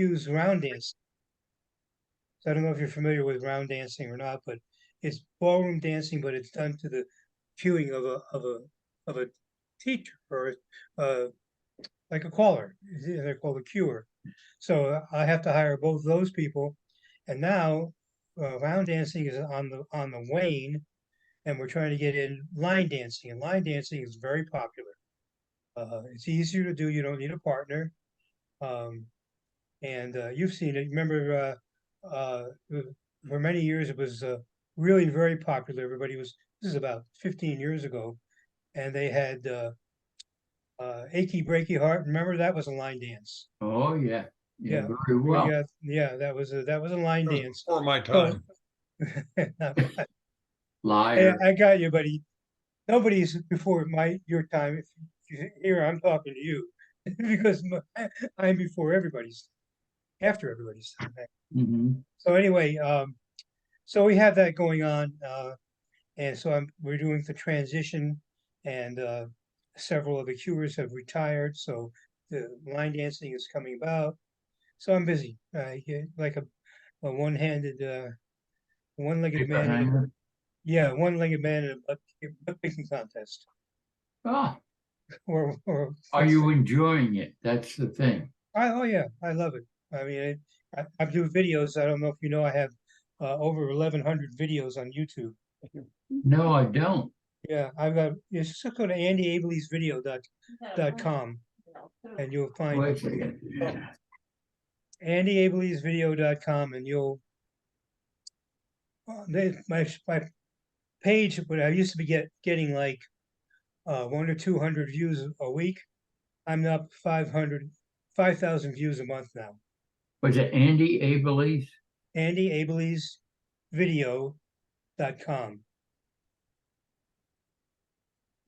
use round dance. So I don't know if you're familiar with round dancing or not, but it's ballroom dancing, but it's done to the cueing of a teacher or like a caller. They're called a cuer. So I have to hire both those people, and now round dancing is on the wane, and we're trying to get in line dancing. And line dancing is very popular. It's easier to do. You don't need a partner. Um, and you've seen it. Remember, for many years it was really very popular. Everybody was. This is about 15 years ago, and they had "Achy Breaky Heart." Remember that was a line dance. Oh yeah, Yeah, very well. yeah, that was a line That was dance. before my time. Liar. I got you, buddy. Nobody's before your time. If you hear, I'm talking to you because I'm before everybody's, after everybody's time. Mhm. So anyway, so we have that going on, and so we're doing the transition, and several of the cuers have retired, so the line dancing is coming about. So I'm busy. I get like a one-handed, one-legged Paper man in a hanger. yeah, one-legged man in a butt picking contest. Oh, Or are you enjoying it? That's the thing. oh yeah, I love it. I mean, I do videos. I don't know if you know, I have over 1,100 videos on YouTube. No, I don't. Yeah, I've got. You just go to andyablesvideo.com and you'll find Wait a second. andyablesvideo.com, and you'll my page. But I used to be getting like 100 or 200 views a week. I'm up 5,000 views a month now. Was it Andy Abelese? andyablesvideo.com.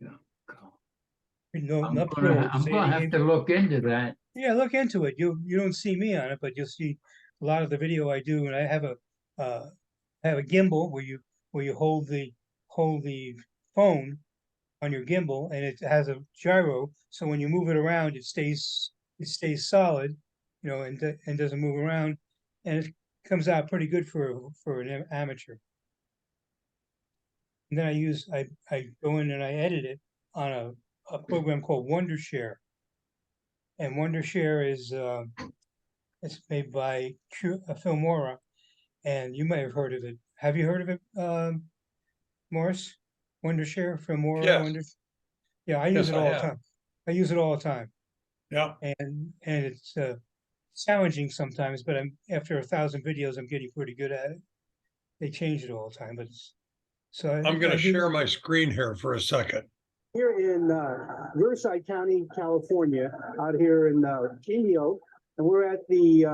Yeah. Cool. No, I'm not plural. I'm gonna have to look into that. Yeah, look into it. You don't see me on it, but you'll see a lot of the video I do, and I have a gimbal where you hold the phone on your gimbal, and it has a gyro, so when you move it around, it stays solid, and doesn't move around, and it comes out pretty good for an amateur. And then I go in and I edit it on a program called Wondershare. And Wondershare is it's made by Filmora, and you may have heard of it. Have you heard of it, Morris? Wondershare, Filmora, Yes. Yeah, I use Yes, it I all the have. time. I use it all the time, Yeah. and it's challenging sometimes, but after 1,000 videos, I'm getting pretty good at it. They change it all the time, but I'm going to share my screen here for a second. Here in Riverside County, California, out here in Indio, and we're at the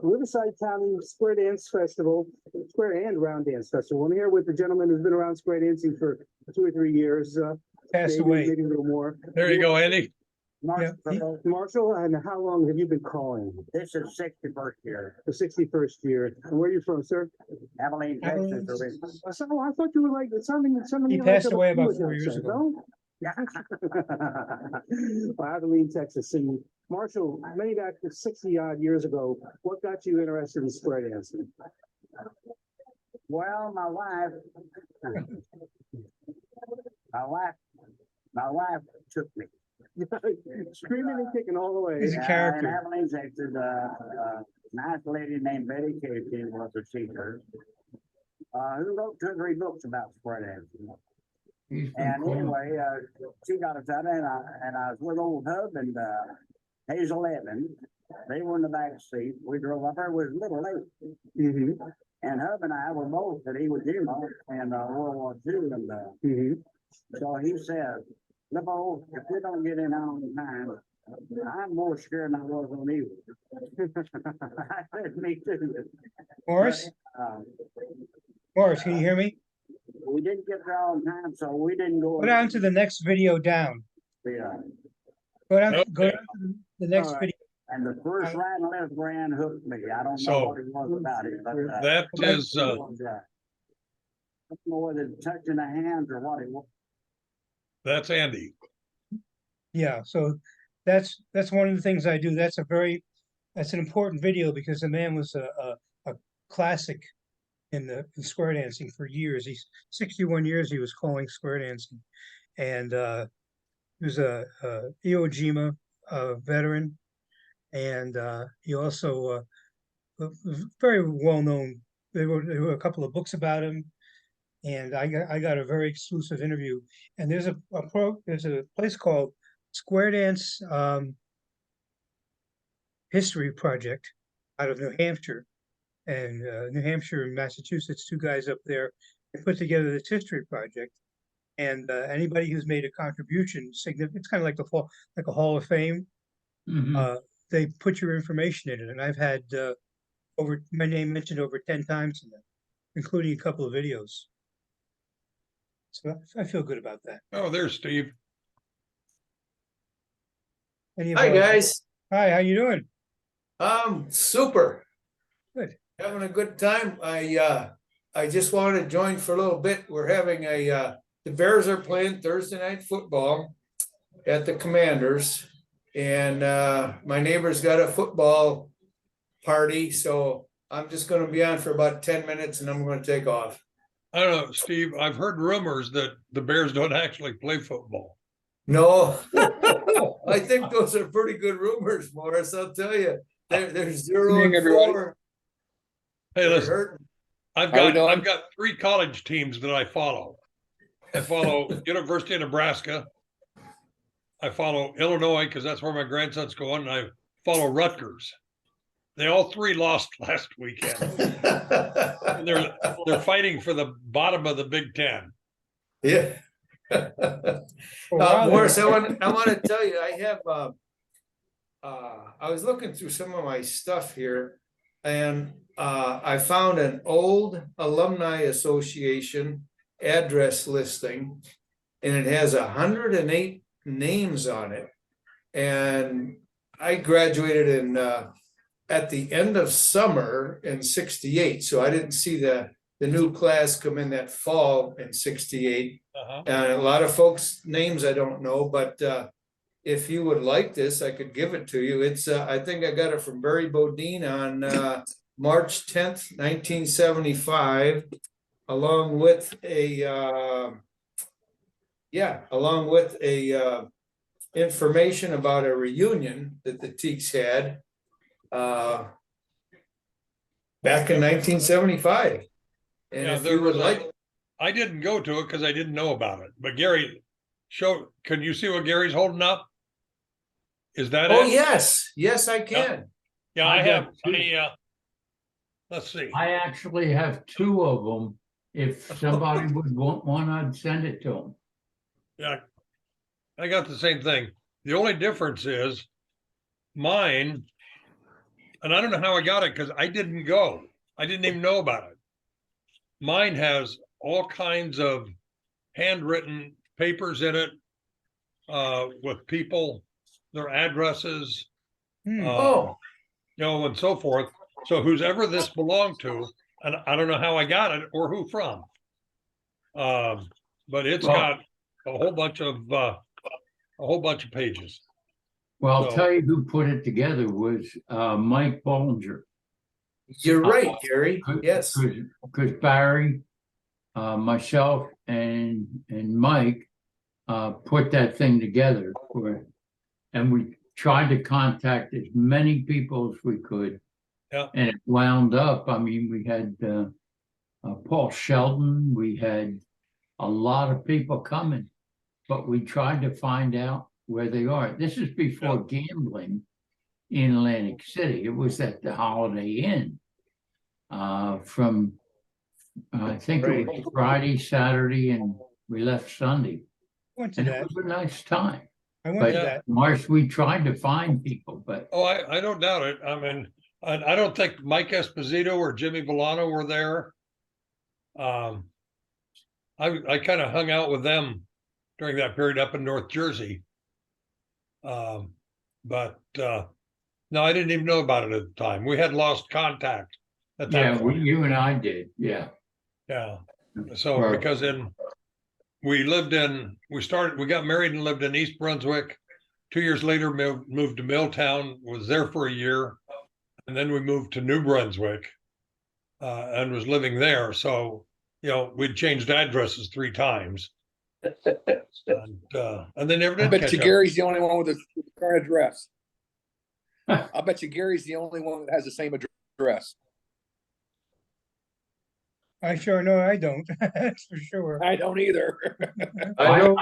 Riverside County Square Dance Festival, Square and Round Dance Festival. I'm here with the gentleman who's been around square dancing for 2 or 3 years. Passed away. Maybe a little more. There you go, Andy. Marshall, and how long have you been calling? This is 61st year. The 61st year. And where are you from, sir? Abilene, Abilene. Texas. I thought you were like something. He passed away about 4 years ago. No? Well, Abilene, Texas. And Marshall, many back 60 odd years ago, what got you interested in square dancing? Well, my wife took me. Screaming and kicking all the way. He's a character. In Abilene, Texas, nice lady named Betty Casey was a teacher who wrote 2 or 3 books about square dancing. And anyway, she got us out, and I was with old Hub and Hazel Evans. They were in the back seat. We drove up there. It was a little late. Mm-hmm. And Hub and I were both at Iwo Jima in World War II. And so he said, "Lippo, if we don't get in on time, I'm more scared than I was on Iwo." I said, "Me too." Morris? Morris, can you hear me? We didn't get there on time, so we didn't go. Go down to the next video down. Yeah. Go down Okay. to the next video. And the first right and left brand hooked me. I don't know what it was about it, but That is, I don't know whether it's touching the hands or what it was. that's Andy. Yeah, so that's one of the things I do. That's a very That's an important video because the man was a classic in square dancing for years. He's 61 years he was calling square dancing. And he was a Iwo Jima veteran. And he also was very well known. There were a couple of books about him. And I got a very exclusive interview. And there's a place called Square Dance History Project out of New Hampshire. And New Hampshire and Massachusetts, two guys up there, they put together this history project. And anybody who's made a contribution, significant, it's kind of like a Hall of Fame. Mhm. They put your information in it, and I've had my name mentioned over 10 times in that, including a couple of videos. So I feel good about that. Oh, there's Steve. Hi, guys. Hi, how you doing? Super. Good. Having a good time. I just wanted to join for a little bit. We're having the Bears are playing Thursday night football at the Commanders. And my neighbor's got a football party, so I'm just gonna be on for about 10 minutes and I'm gonna take off. I don't know, Steve, I've heard rumors that the Bears don't actually play football. No, I think those are pretty good rumors, Morris. I'll tell you. They're 0-4. Hey, They're listen, hurting. I've got 3 college teams that I follow. I follow University of Nebraska. I follow Illinois because that's where my grandson's going, and I follow Rutgers. They all 3 lost last weekend. And they're fighting for the bottom of the Big Ten. Yeah. Morris, I want to tell you, I have I was looking through some of my stuff here, and I found an old alumni association address listing, and it has 108 names on it. And I graduated in at the end of summer in '68, so I didn't see the new class come in that fall in '68. And a lot of folks' names I don't know, but if you would like this, I could give it to you. It's I think I got it from Barry Bodine on March 10th, 1975, along with a information about a reunion that the Teeks had back in 1975. And Yeah, if there you would was like, I didn't go to it because I didn't know about it. But Gary, can you see what Gary's holding up? Is that oh it? yes, I can. Yeah, I I got have. two. Let's see. I actually have 2 of them. If somebody would want one, I'd send it to them. Yeah, I got the same thing. The only difference is mine, and I don't know how I got it because I didn't go. I didn't even know about it. Mine has all kinds of handwritten papers in it with people, their addresses, Oh, and so forth. So whoever this belonged to, and I don't know how I got it or who from. But it's got a whole bunch of pages. Well, I'll So- tell you who put it together was Mike Bollinger. you're right, Gary. Yes. Because Barry, myself, and Mike put that thing together and we tried to contact as many people as we could. Yeah. And it wound up, I mean, we had Paul Sheldon, we had a lot of people coming, but we tried to find out where they are. This is before gambling in Atlantic City. It was at the Holiday Inn from I think it was Friday, Saturday, and we left Sunday. Went to And that. it was a nice time. I went to But that. Marsh, we tried to find people, but Oh, I don't doubt it. I mean, I don't think Mike Esposito or Jimmy Villano were there. I kind of hung out with them during that period up in North Jersey. But no, I didn't even know about it at the time. We had lost contact at that yeah, point. you and I did, yeah. Yeah. So Right. because we got married and lived in East Brunswick. 2 years later, moved to Milltown, was there for a year. and then we moved to New Brunswick, and was living there. So, we'd changed addresses 3 times. And they never I did bet catch you up. Gary's the only one with the current address. I bet you Gary's the only one that has the same address. I sure know I don't, that's for sure. I don't either. I know,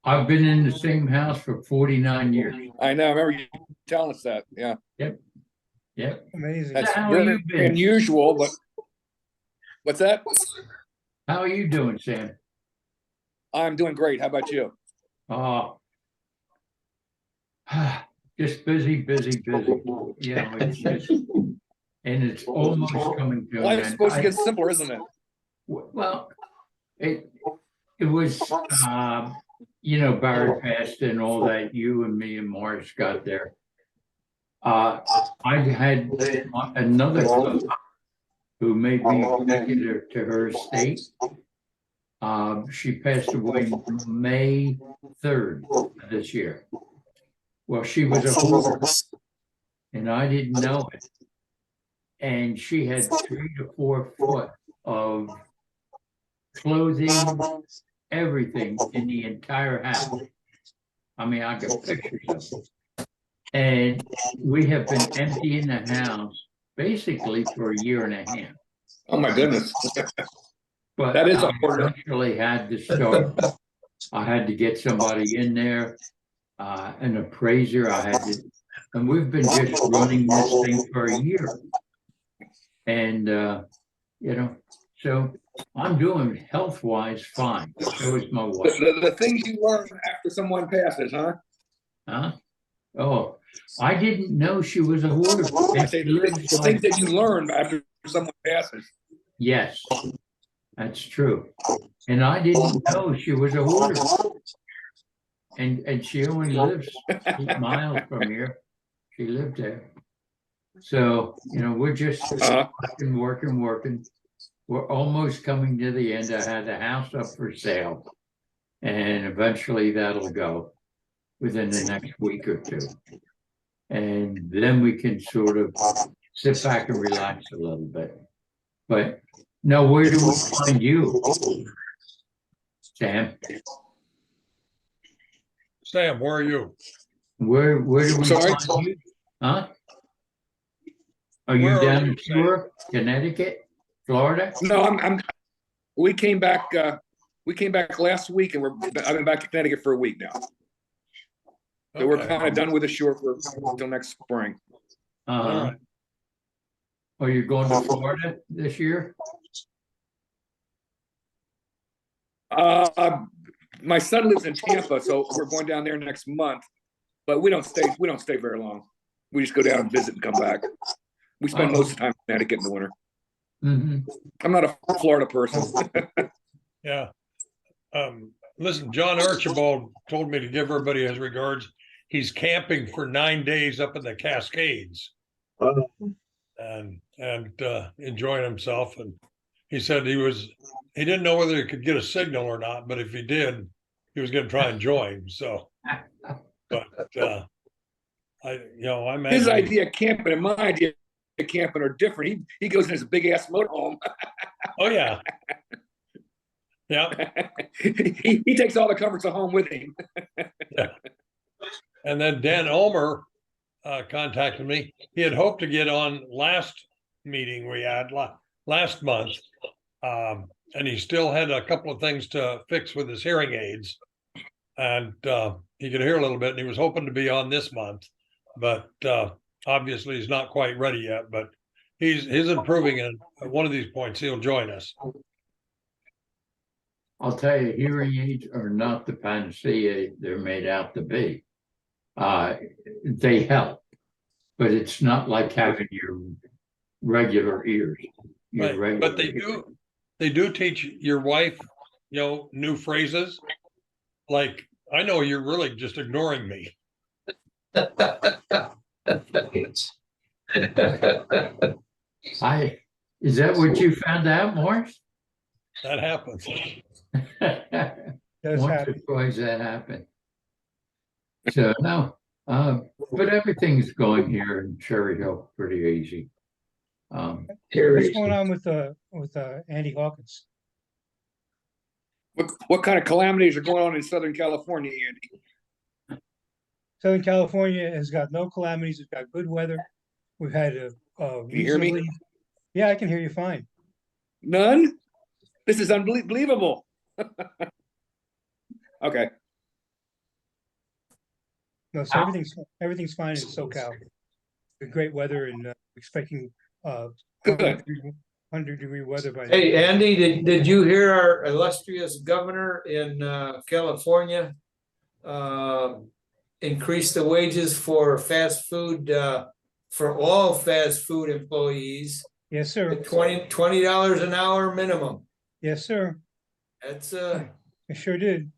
I've been in the same house for 49 years. I know. I remember you telling us that. Yeah, Yep. Amazing. that's How very you been? unusual. But what's that? How are you doing, Sam? I'm doing great. How about you? Just busy. It's just, and it's almost coming to an Life's end. supposed to get simpler, isn't it? Well, it was, Barry passed and all that. You and me and Morris got there. I had another cook who made me executor to her estate. She passed away May 3rd of this year. Well, she was a hoarder, and I didn't know it. And she had 3 to 4 foot of clothing, everything in the entire house. I mean, I got pictures of it. And we have been emptying the house basically for 1.5 years. Oh my goodness. But That is I a hoarder. eventually had to start. I had to get somebody in there, an appraiser. And we've been just running this thing for 1 year. And, so I'm doing health-wise fine. So is my wife. The things you learn after someone passes, huh? Huh? Oh, I didn't know she was a hoarder. I say the things that you learn after someone passes. Yes, that's true. And I didn't know she was a hoarder. And she only lives 8 miles from here. She lived there. So, we're just working. We're almost coming to the end. I had the house up for sale. And eventually that'll go within the next week or 2. And then we can sort of sit back and relax a little bit. But now, where do we find you, Sam? Sam, where are you? Where do we Sorry? find you? Huh? Are you Where are down you, in Shore, Connecticut, Florida? No, we came back last week, and I've been back to Connecticut for a week now. So we're Okay. kind of done with the shore until next spring. All right. Are you going to Florida this year? My son lives in Tampa, so we're going down there next month. But we don't stay very long. We just go down and visit and come back. We spend most of the time in Connecticut in the winter. Mm-hmm. I'm not a Florida person. Yeah. Listen, John Archibald told me to give everybody his regards. He's camping for 9 days up in the Cascades and enjoying himself. And he said he didn't know whether he could get a signal or not, but if he did, he was going to try and join. So, but I imagine His idea of camping and my idea of camping are different. He goes in his big ass motorhome. Oh yeah. Yeah. he takes all the comforts of home with him. Yeah. And then Dan Ulmer contacted me. He had hoped to get on last meeting we had last month. And he still had a couple of things to fix with his hearing aids. And he could hear a little bit, and he was hoping to be on this month. But obviously he's not quite ready yet. But he's improving, and at one of these points he'll join us. I'll tell you, hearing aids are not the panacea they're made out to be. They help, but it's not like having your regular ears. Right. But they do teach your wife, new phrases. Like, I know you're really just ignoring me. Is that what you found out, Morris? That happens. Does Once or happen. twice that happened. So no, But everything's going here in Cherry Hill pretty easy. What's going on with Andy Hawkins? What kind of calamities are going on in Southern California, Andy? Southern California has got no calamities. It's got good weather. We've had a Can you hear me? reasonably. Yeah, I can hear you fine. None? This is unbelievable. Okay. No, so everything's fine in SoCal. Good, great weather and expecting Good. 100-degree weather by. Hey, Andy, did you hear our illustrious governor in California increase the wages for fast food for all fast food employees? Yes, sir. $20 an hour minimum. Yes, sir. That's I sure did.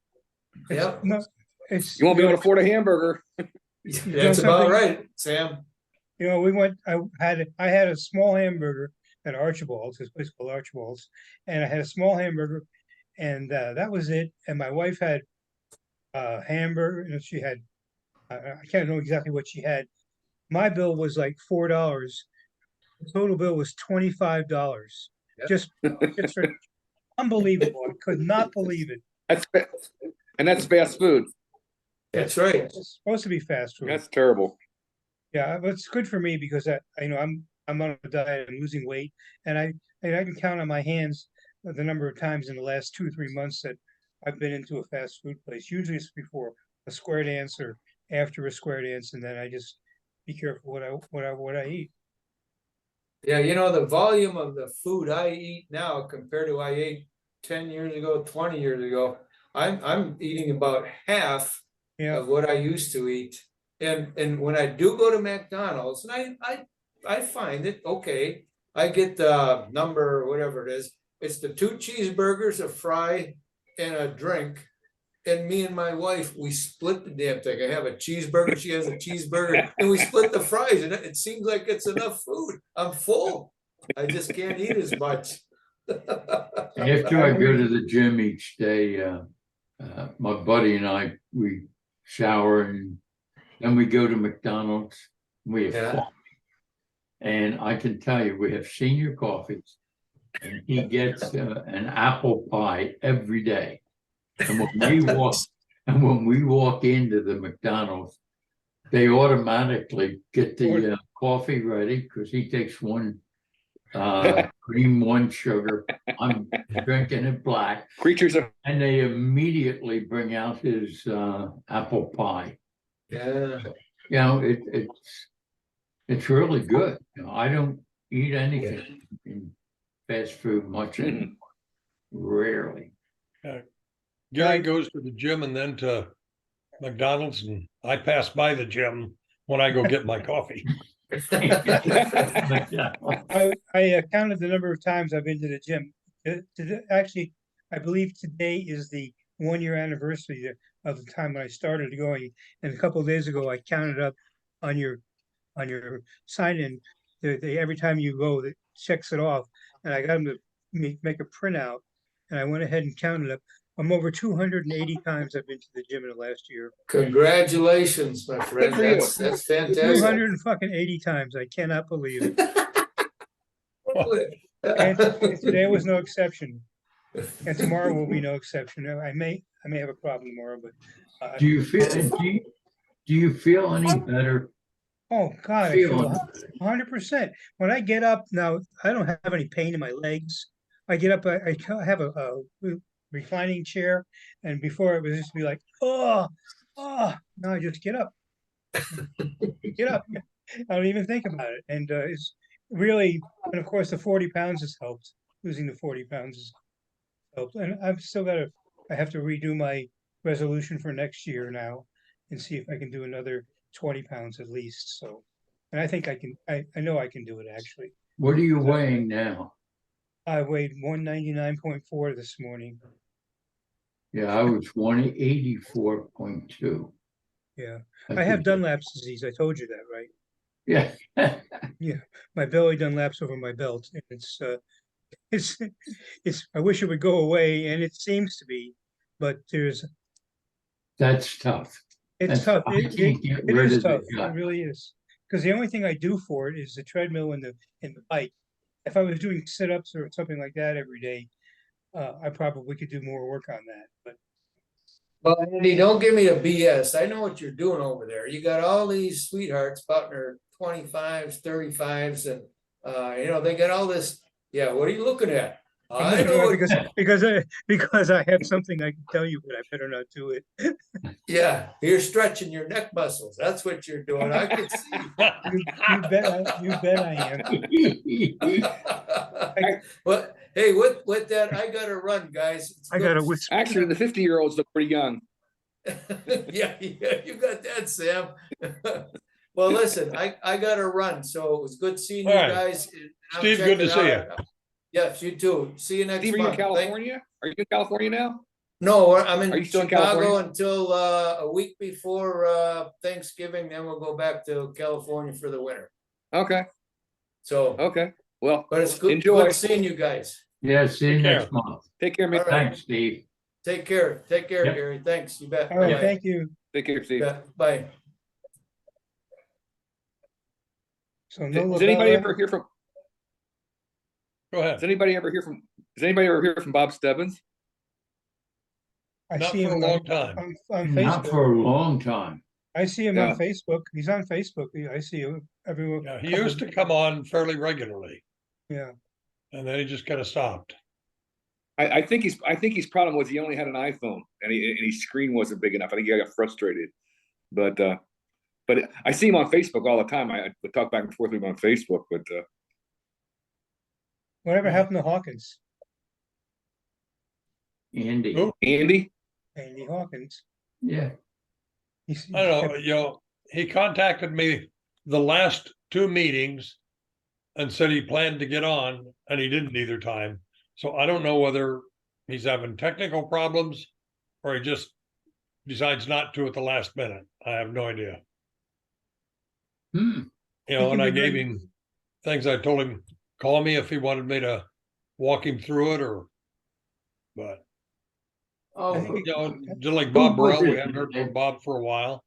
Yep. No, it's You won't be able to afford a hamburger. that's about right, Sam. You know, we went. I had a small hamburger at Archibald's. This place called Archibald's, and I had a small hamburger, and that was it. And my wife had a hamburger, and she had. I can't know exactly what she had. My bill was like $4. The total bill was $25. Yep. Just for, unbelievable. I could not believe it. That's fast food. That's right. It's supposed to be fast food. That's terrible. Yeah, but it's good for me because I'm on a diet, I'm losing weight, and I can count on my hands the number of times in the last 2 or 3 months that I've been into a fast food place. Usually it's before a square dance or after a square dance, and then I just be careful what I eat. Yeah, you know, the volume of the food I eat now compared to I ate 10 years ago, 20 years ago, I'm eating about half Yeah, of what I used to eat. And when I do go to McDonald's, and I find it okay, I get the number, whatever it is. It's the 2 cheeseburgers, a fry, and a drink. And me and my wife, we split the damn thing. I have a cheeseburger, she has a cheeseburger, and we split the fries, and it seems like it's enough food. I'm full. I just can't eat as much. After I go to the gym each day, my buddy and I, we shower and then we go to McDonald's. We have Yeah. coffee. And I can tell you, we have senior coffees. And he gets an apple pie every day. And when we walk into the McDonald's, they automatically get the coffee ready because he takes one cream, one sugar. I'm drinking it black. Creatures of And they immediately bring out his apple pie. Yeah. You know, it's really good. You know, I don't eat anything in fast food much anymore. Rarely. Gary goes to the gym and then to McDonald's, and I pass by the gym when I go get my coffee. I counted the number of times I've been to the gym. Actually, I believe today is the 1-year anniversary of the time when I started going. And a couple of days ago, I counted up on your sign in. Every time you go, it checks it off. And I got them to make a printout. And I went ahead and counted up. I'm over 280 times I've been to the gym in the last year. Congratulations, my friend. Good for you. That's fantastic. 280 times. I cannot believe it. And today was no exception. And tomorrow will be no exception. I may have a problem tomorrow, but Do you feel any better? oh God, I feel 100%. When I get up now, I don't have any pain in my legs. I get up, I have a reclining chair, and before it was just be like, oh, now I just get up. Get up. I don't even think about it. And it's really, and of course the 40 pounds has helped. Losing the 40 pounds has helped. And I have to redo my resolution for next year now and see if I can do another 20 pounds at least. So, and I think I can, I know I can do it actually. What are you weighing now? I weighed 199.4 this morning. Yeah, I was 184.2. Yeah. I have Dunlap's disease. I told you that, right? Yeah. Yeah. My belly Dunlap's over my belt. And it's, I wish it would go away, and it seems to be, but That's tough. It's That's- tough. I It can't get it rid is of the tough. It gut. really is. Because the only thing I do for it is the treadmill and the bike. If I was doing sit-ups or something like that every day, I probably could do more work on that, but Well, Andy, don't give me a BS. I know what you're doing over there. You got all these sweethearts about in their 25s, 35s, and they got all this. Yeah, what are you looking at? I'm I looking know. at it because I have something I can tell you, but I better not do it. Yeah, you're stretching your neck muscles. That's what you're doing. I can see. You bet I am. Well, hey, with that, I gotta run, guys. It's I good. gotta whisper. Actually, the 50-year-olds look pretty young. Yeah, you got that, Sam. Well, listen, I gotta run, so it was good seeing you All right. guys. I'm Steve, good to checking see out. Yes, you too. See you next Steve, are you in month. Thank- California? Are you in California now? No, I'm in Are you still in Chicago California? until a week before Thanksgiving, then we'll go back to California for the winter. Okay, So, okay. Well, but it's good, enjoy. good seeing you guys. Yeah, see you Take care. next month. Take care, man. All right. Thanks, Steve. Take care. Take care, Yep. Gary. Thanks. You bet. All right, Bye-bye. thank you. Take care, Steve. Yeah, bye. So no Does anybody Labella. ever hear from? Go ahead. Does anybody ever hear from? Does anybody ever hear from Bob Stebbins? I Not see for a him long time. on Not Facebook. for a long time. I see him Yeah. on Facebook. He's on Facebook. I see him everyone. Yeah, he used to come on fairly regularly, Yeah, and then he just kind of stopped. I think his problem was he only had an iPhone and his screen wasn't big enough. I think he got frustrated. But I see him on Facebook all the time. I would talk back and forth with him on Facebook. But whatever Yeah. happened to Hawkins? Andy. Who? Andy, Andy Hawkins. Yeah. He's, I don't know, he contacted me the last two meetings and said he planned to get on, and he didn't either time. So I don't know whether he's having technical problems or he just decides not to at the last minute. I have no idea. Hmm. You know, He and can I be gave good. him things. I told him, call me if he wanted me to walk him through it, but Oh, you know, just like Bob was Burrell, we it haven't heard that- from Bob for a while.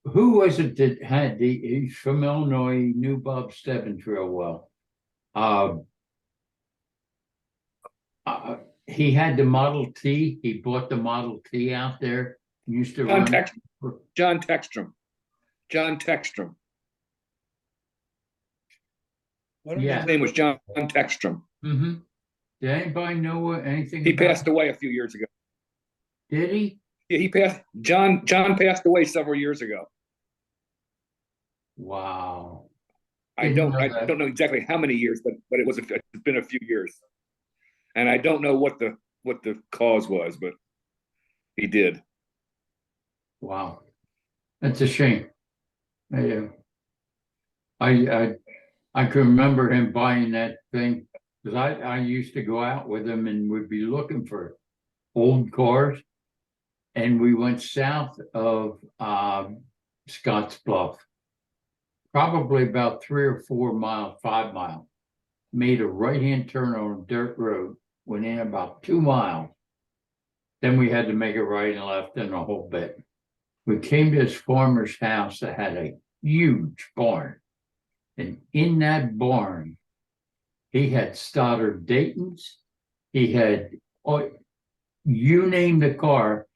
who was it that had he's from Illinois, he knew Bob Stebbins real well. He had the Model T, he bought the Model T out there, used to run. John Textrom. Why don't Yeah. His name was John Textrom. Mm-hmm. Did anybody know anything? He about passed him? away a few years ago. Did he? Yeah, he passed. John passed away several years ago. Wow. I Didn't know don't that. know exactly how many years, but it's been a few years, and I don't know what the cause was, but he did. Wow. That's a shame. Yeah. I can remember him buying that thing, because I used to go out with him and would be looking for old cars. And we went south of Scotts Bluff, probably about 3 or 4 miles, 5 miles, made a right-hand turn on a dirt road, went in about 2 miles. Then we had to make a right and left and a whole bit. We came to this farmer's house that had a huge barn. And in that barn, he had Stoddard Dayton's, he had, you name the car,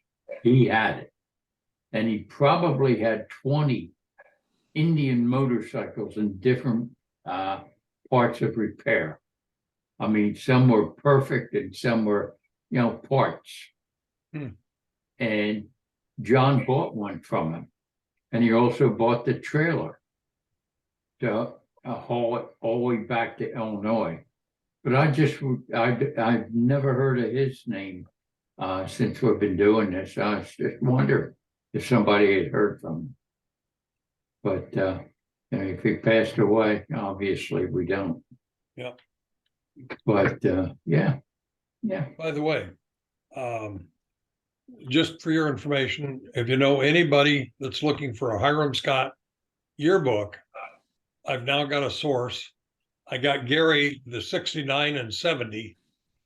he had it. And he probably had 20 Indian motorcycles in different parts of repair. I mean, some were perfect and some were, parts. And John bought one from him. And he also bought the trailer to haul it all the way back to Illinois. But I've never heard of his name since we've been doing this. I just wonder if somebody had heard from him. But if he passed away, obviously we don't. Yeah. But yeah. By the way, just for your information, if you know anybody that's looking for a Hiram Scott yearbook, I've now got a source. I got Gary the 69 and 70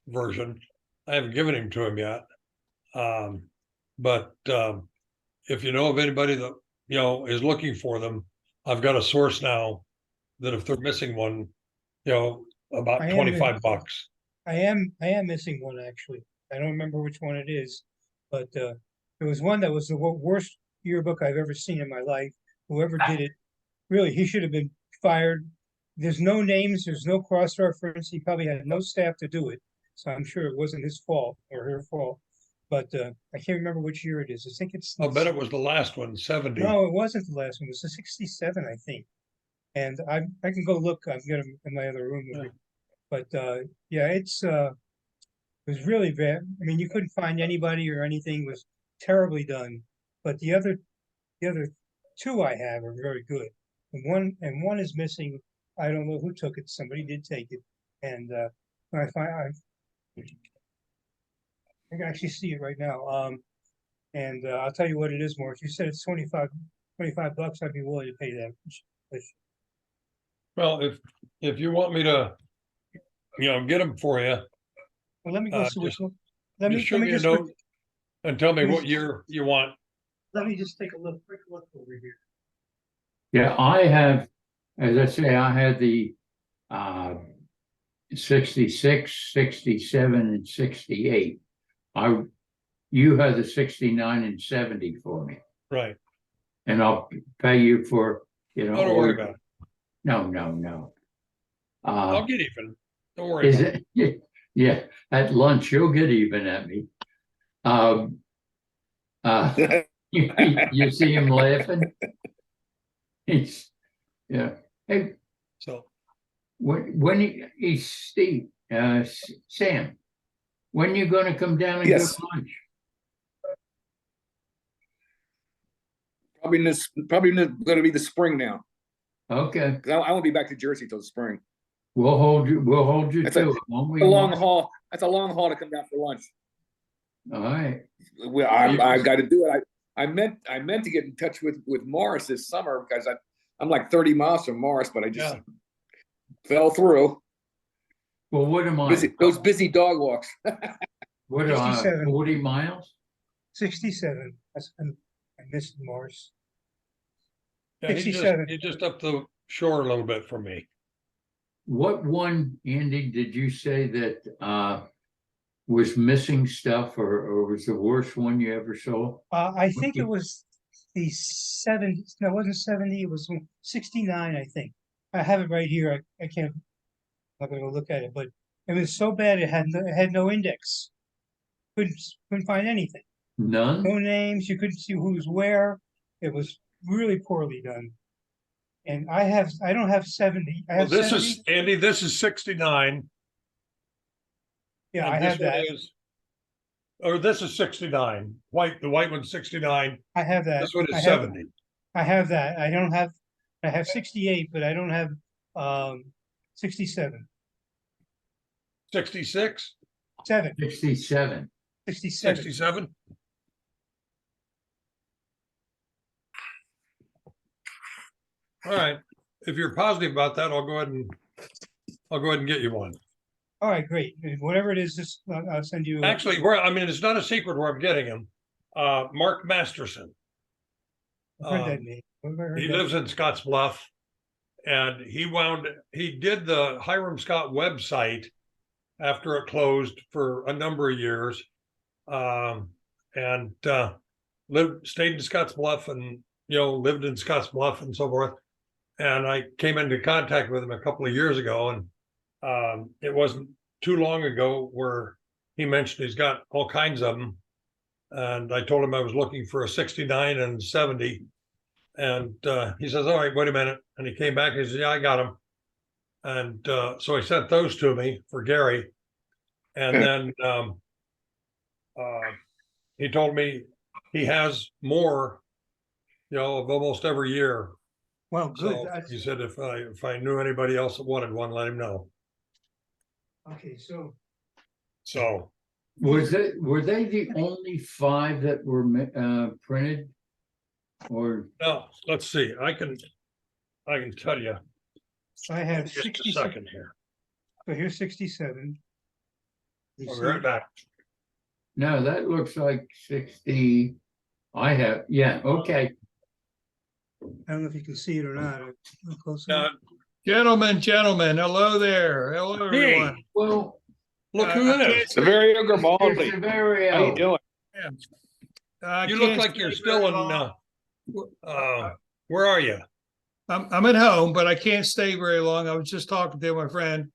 version. I haven't given him to him yet. But if you know of anybody that, you know, is looking for them, I've got a source now that if they're missing one, you know, about I am 25 bucks. I am missing one actually. I don't remember which one it is, but there was one that was the worst yearbook I've ever seen in my life. Whoever did it, really, he should have been fired. There's no names, there's no cross reference. He probably had no staff to do it, so I'm sure it wasn't his fault or her fault. But I can't remember which year it is. I think it's. I'll bet it was the last one, 70. No, it wasn't the last one. It was the 67, I think. And I can go look. I've got them in my other room with me. But yeah, it was really bad. I mean, you couldn't find anybody or anything. It was terribly done. But the other two I have are very good. And one is missing. I don't know who took it. Somebody did take it. And I can actually see it right now. And I'll tell you what it is, Morris. You said it's 25 bucks. I'd be willing to pay that. Well, if you want me to, you know, get them for you, Well, let me go see which just- one. just shoot me a note and tell me let me what just- year you want. Let me just take a quick look over here. Yeah, I have, as I say, I had the 66, 67, and 68. You had the 69 and 70 for me, Right. and I'll pay you for, you know. Don't worry about it. No. I'll get even. Don't worry Is about it. it? Yeah, at lunch, you'll get even at me. You see him laughing? Yeah. Hey, So when he's Steve, Sam, when you gonna come down and Yes. get lunch? Probably gonna be the spring now. Okay, 'Cause I won't be back to Jersey till the spring. we'll hold you That's to it, won't we? A long Mark? haul. That's a long haul to come down for lunch. All right, Well, I've got to do it. I meant to get in touch with Morris this summer because I'm like 30 miles from Morris, but I just Yeah. fell through. well, what am I? Those busy dog walks. What are I, 67. 40 miles? 67. I missed Morris. yeah, he's 67. just up the shore a little bit from me. What one, Andy, did you say that was missing stuff or was the worst one you ever saw? I think it was the 70. No, it wasn't 70. It was 69, I think. I have it right here. I can't. I'm not going to look at it, but it was so bad it had no index. Couldn't find anything. None? No names. You couldn't see who was where. It was really poorly done. And I don't have 70. I Well, have this 70. is Andy. This is 69. Yeah, and I this have one that. Or this is 69. The white one's 69. I have that. This one I is have- 70. I have that. I have 68, but I don't have 67. 66, 67. 67. 67. All right. If you're positive about that, I'll go ahead and get you one. All right, great. Whatever it is, just I'll send you. Actually, it's not a secret where I'm getting him. Mark Masterson. I've heard that name. I've heard He that. lives in Scotts Bluff, and he did the Hiram Scott website after it closed for a number of years, and stayed in Scotts Bluff, and lived in Scotts Bluff and so forth. And I came into contact with him a couple of years ago, and it wasn't too long ago where he mentioned he's got all kinds of them. And I told him I was looking for a 69 and 70. And he says, all right, wait a minute. And he came back and he said, yeah, I got them. And so he sent those to me for Gary. And then he told me he has more, of almost every year. Well, good. So he said if I knew anybody else that wanted one, let him know. Okay, so So Were they the only 5 that were printed? Or now let's see. I can tell you I have just a 67. second here. So here's 67. You I'll be see right back. No, that looks like 60. I have, yeah, okay. I don't know if you can see it or not. Look close enough. Gentlemen, hello there. Hello, everyone. Hey, well, Look I who it can't is. The very young it's Grimaldi. very How you doing? You look like you're still in, where are you? I'm at home, but I can't stay very long. I was just talking to my friend,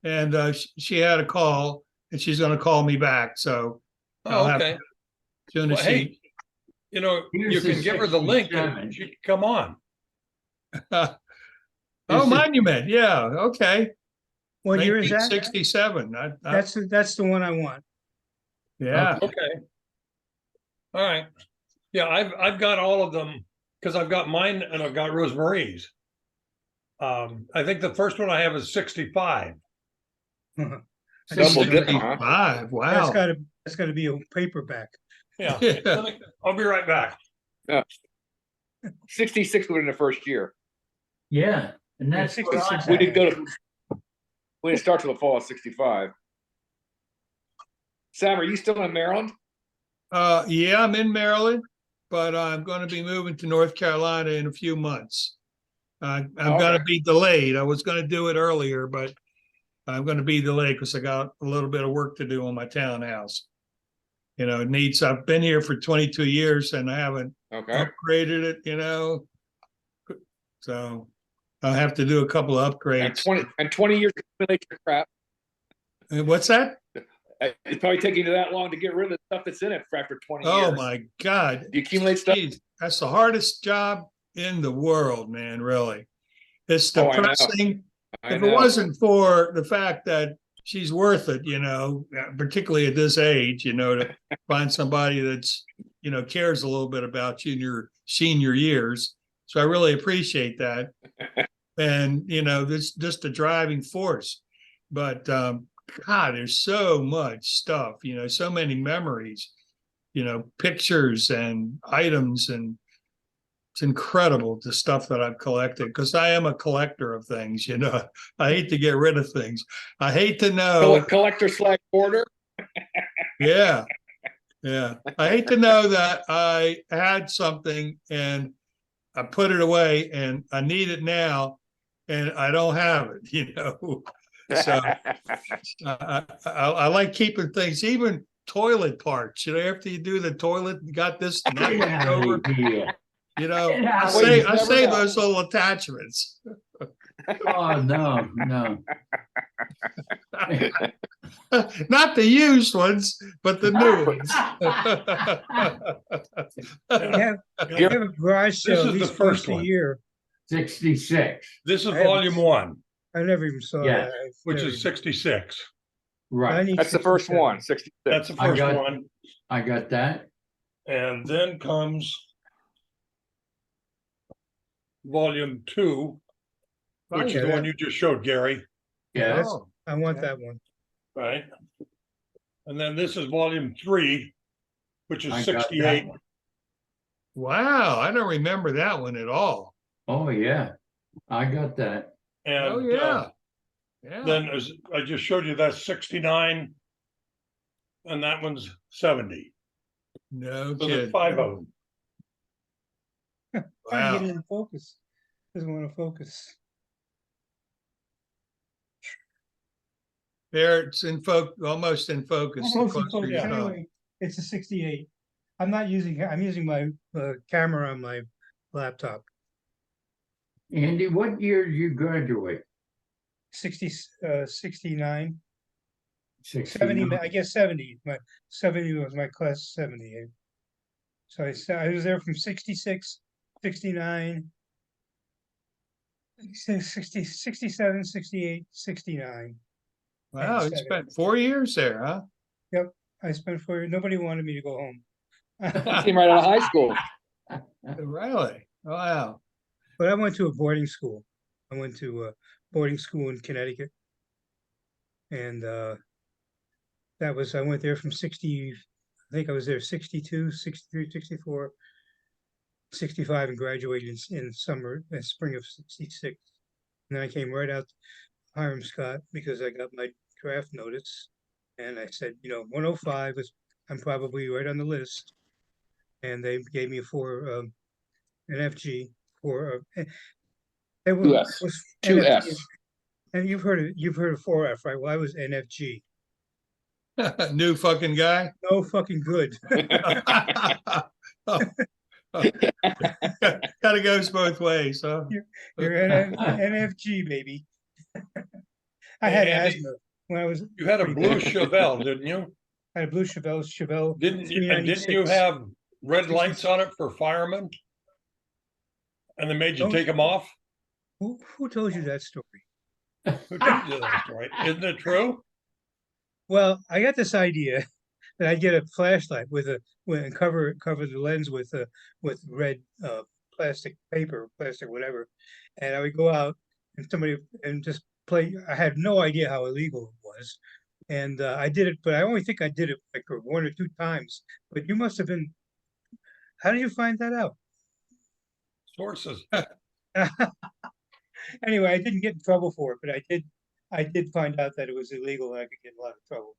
and she had a call, and she's going to call me back. So I'll Oh, have okay. as soon as Well, hey, you know, you Here's the can give her the link 67. and she can come on. oh, This is- Monument, yeah, okay. What year is that? 1967. That's the one I want. Yeah. Okay. All right. Yeah, I've got all of them because I've got mine and I've got Rosemarie's. I think the first one I have is 65. Double dip, huh? 65. Wow. That's gotta be a paperback. Yeah. Yeah. I'll be right back. 66 within the first year. Yeah, and that's what I 66. We have. didn't go to. We didn't start till the fall of '65. Sam, are you still in Maryland? Yeah, I'm in Maryland, but I'm going to be moving to North Carolina in a few months. I'm going to Okay. be delayed. I was going to do it earlier, but I'm going to be delayed because I got a little bit of work to do on my townhouse. You know, I've been here for 22 years and I haven't Okay. upgraded it, you know. So I'll have to do a couple of And upgrades. 20 years to accumulate your crap. What's that? It's probably taking you that long to get rid of the stuff that's in it for after 20 Oh years. my God. You accumulate stuff. Jeez, that's the hardest job in the world, man, really. It's Oh, I know. depressing. I If know. it wasn't for the fact that she's worth it, you know, particularly at this age, you know, to find somebody that's, you know, cares a little bit about you in your senior years. So I really appreciate that. And, you know, this just a driving force. But God, there's so much stuff, you know, so many memories, you know, pictures and items, and it's incredible the stuff that I've collected because I am a collector of things, you know. I hate to get rid of things. I hate to know. Collector / hoarder. Yeah. Yeah. I hate to know that I had something and I put it away and I need it now and I don't have it, you know. So I like keeping things, even toilet parts, you know, after you do the toilet, you got this Get out over, of here. you know, Get I out. say, you I never save know. those little attachments. Oh, no, no. Not the used ones, but the new ones. They have a garage This sale is at the least first once a one. year. 66, This is I haven't- volume 1, I never even saw Yes, that. I've which never is even- 66. I right. need That's the first 67. one, 66. That's the I first got- one. I got that. And then comes volume 2, which is yeah, the one that- you just showed, Gary, Yes, Oh, I want that one. right? And then this is volume 3, which is I got that 68. one. wow. I don't remember that one at all. Oh, yeah, I got that. And Oh, yeah. Yeah. then as I just showed you, that's 69. And that one's 70. No So there's kid. 5 of them. Trying to get Wow. it in focus. Doesn't want to focus. There, it's in focus, almost in focus. the Almost in closer you focus. come. Anyway, it's a 68. I'm using my camera on my laptop. Andy, what year did you graduate? 69, 70, 69. I guess 70. My 70 was my class 70. So I was there from 66, 69, 60, 67, 68, 69. Wow, you Seven. spent 4 years there, huh? I spent 4 years. Nobody wanted me to go home. Came right out of high school. Really? Wow. But I went to a boarding school. I went to a boarding school in Connecticut. And I went there from 60, I think I was there 62, 63, 64, 65 and graduated in spring of 66. And then I came right out to Hiram Scott because I got my draft notice. And I said, 105 was, I'm probably right on the list. And they gave me an FG for, it Two was, S. was Two NFG. S. And you've heard of 4F, right? Well, I was NFG. New fucking guy. No fucking good. Oh, kind of goes both ways, huh? You're NFG, baby. I Hey, had Andy, asthma when I was You had a pretty blue bad. Chevelle, didn't you? I had a blue Chevelle Didn't you 396. have red lights on it for firemen? And they made you Don't- take them off? Who told you that story? Who told you that story? Isn't it true? Well, I got this idea that I'd get a flashlight and cover the lens with red plastic paper, plastic whatever, and I would go out and just play. I had no idea how illegal it was, and I did it, but I only think I did it like 1 or 2 times. But you must have been. How did you find that out? Sources. Anyway, I didn't get in trouble for it, but I did find out that it was illegal and I could get in a lot of trouble.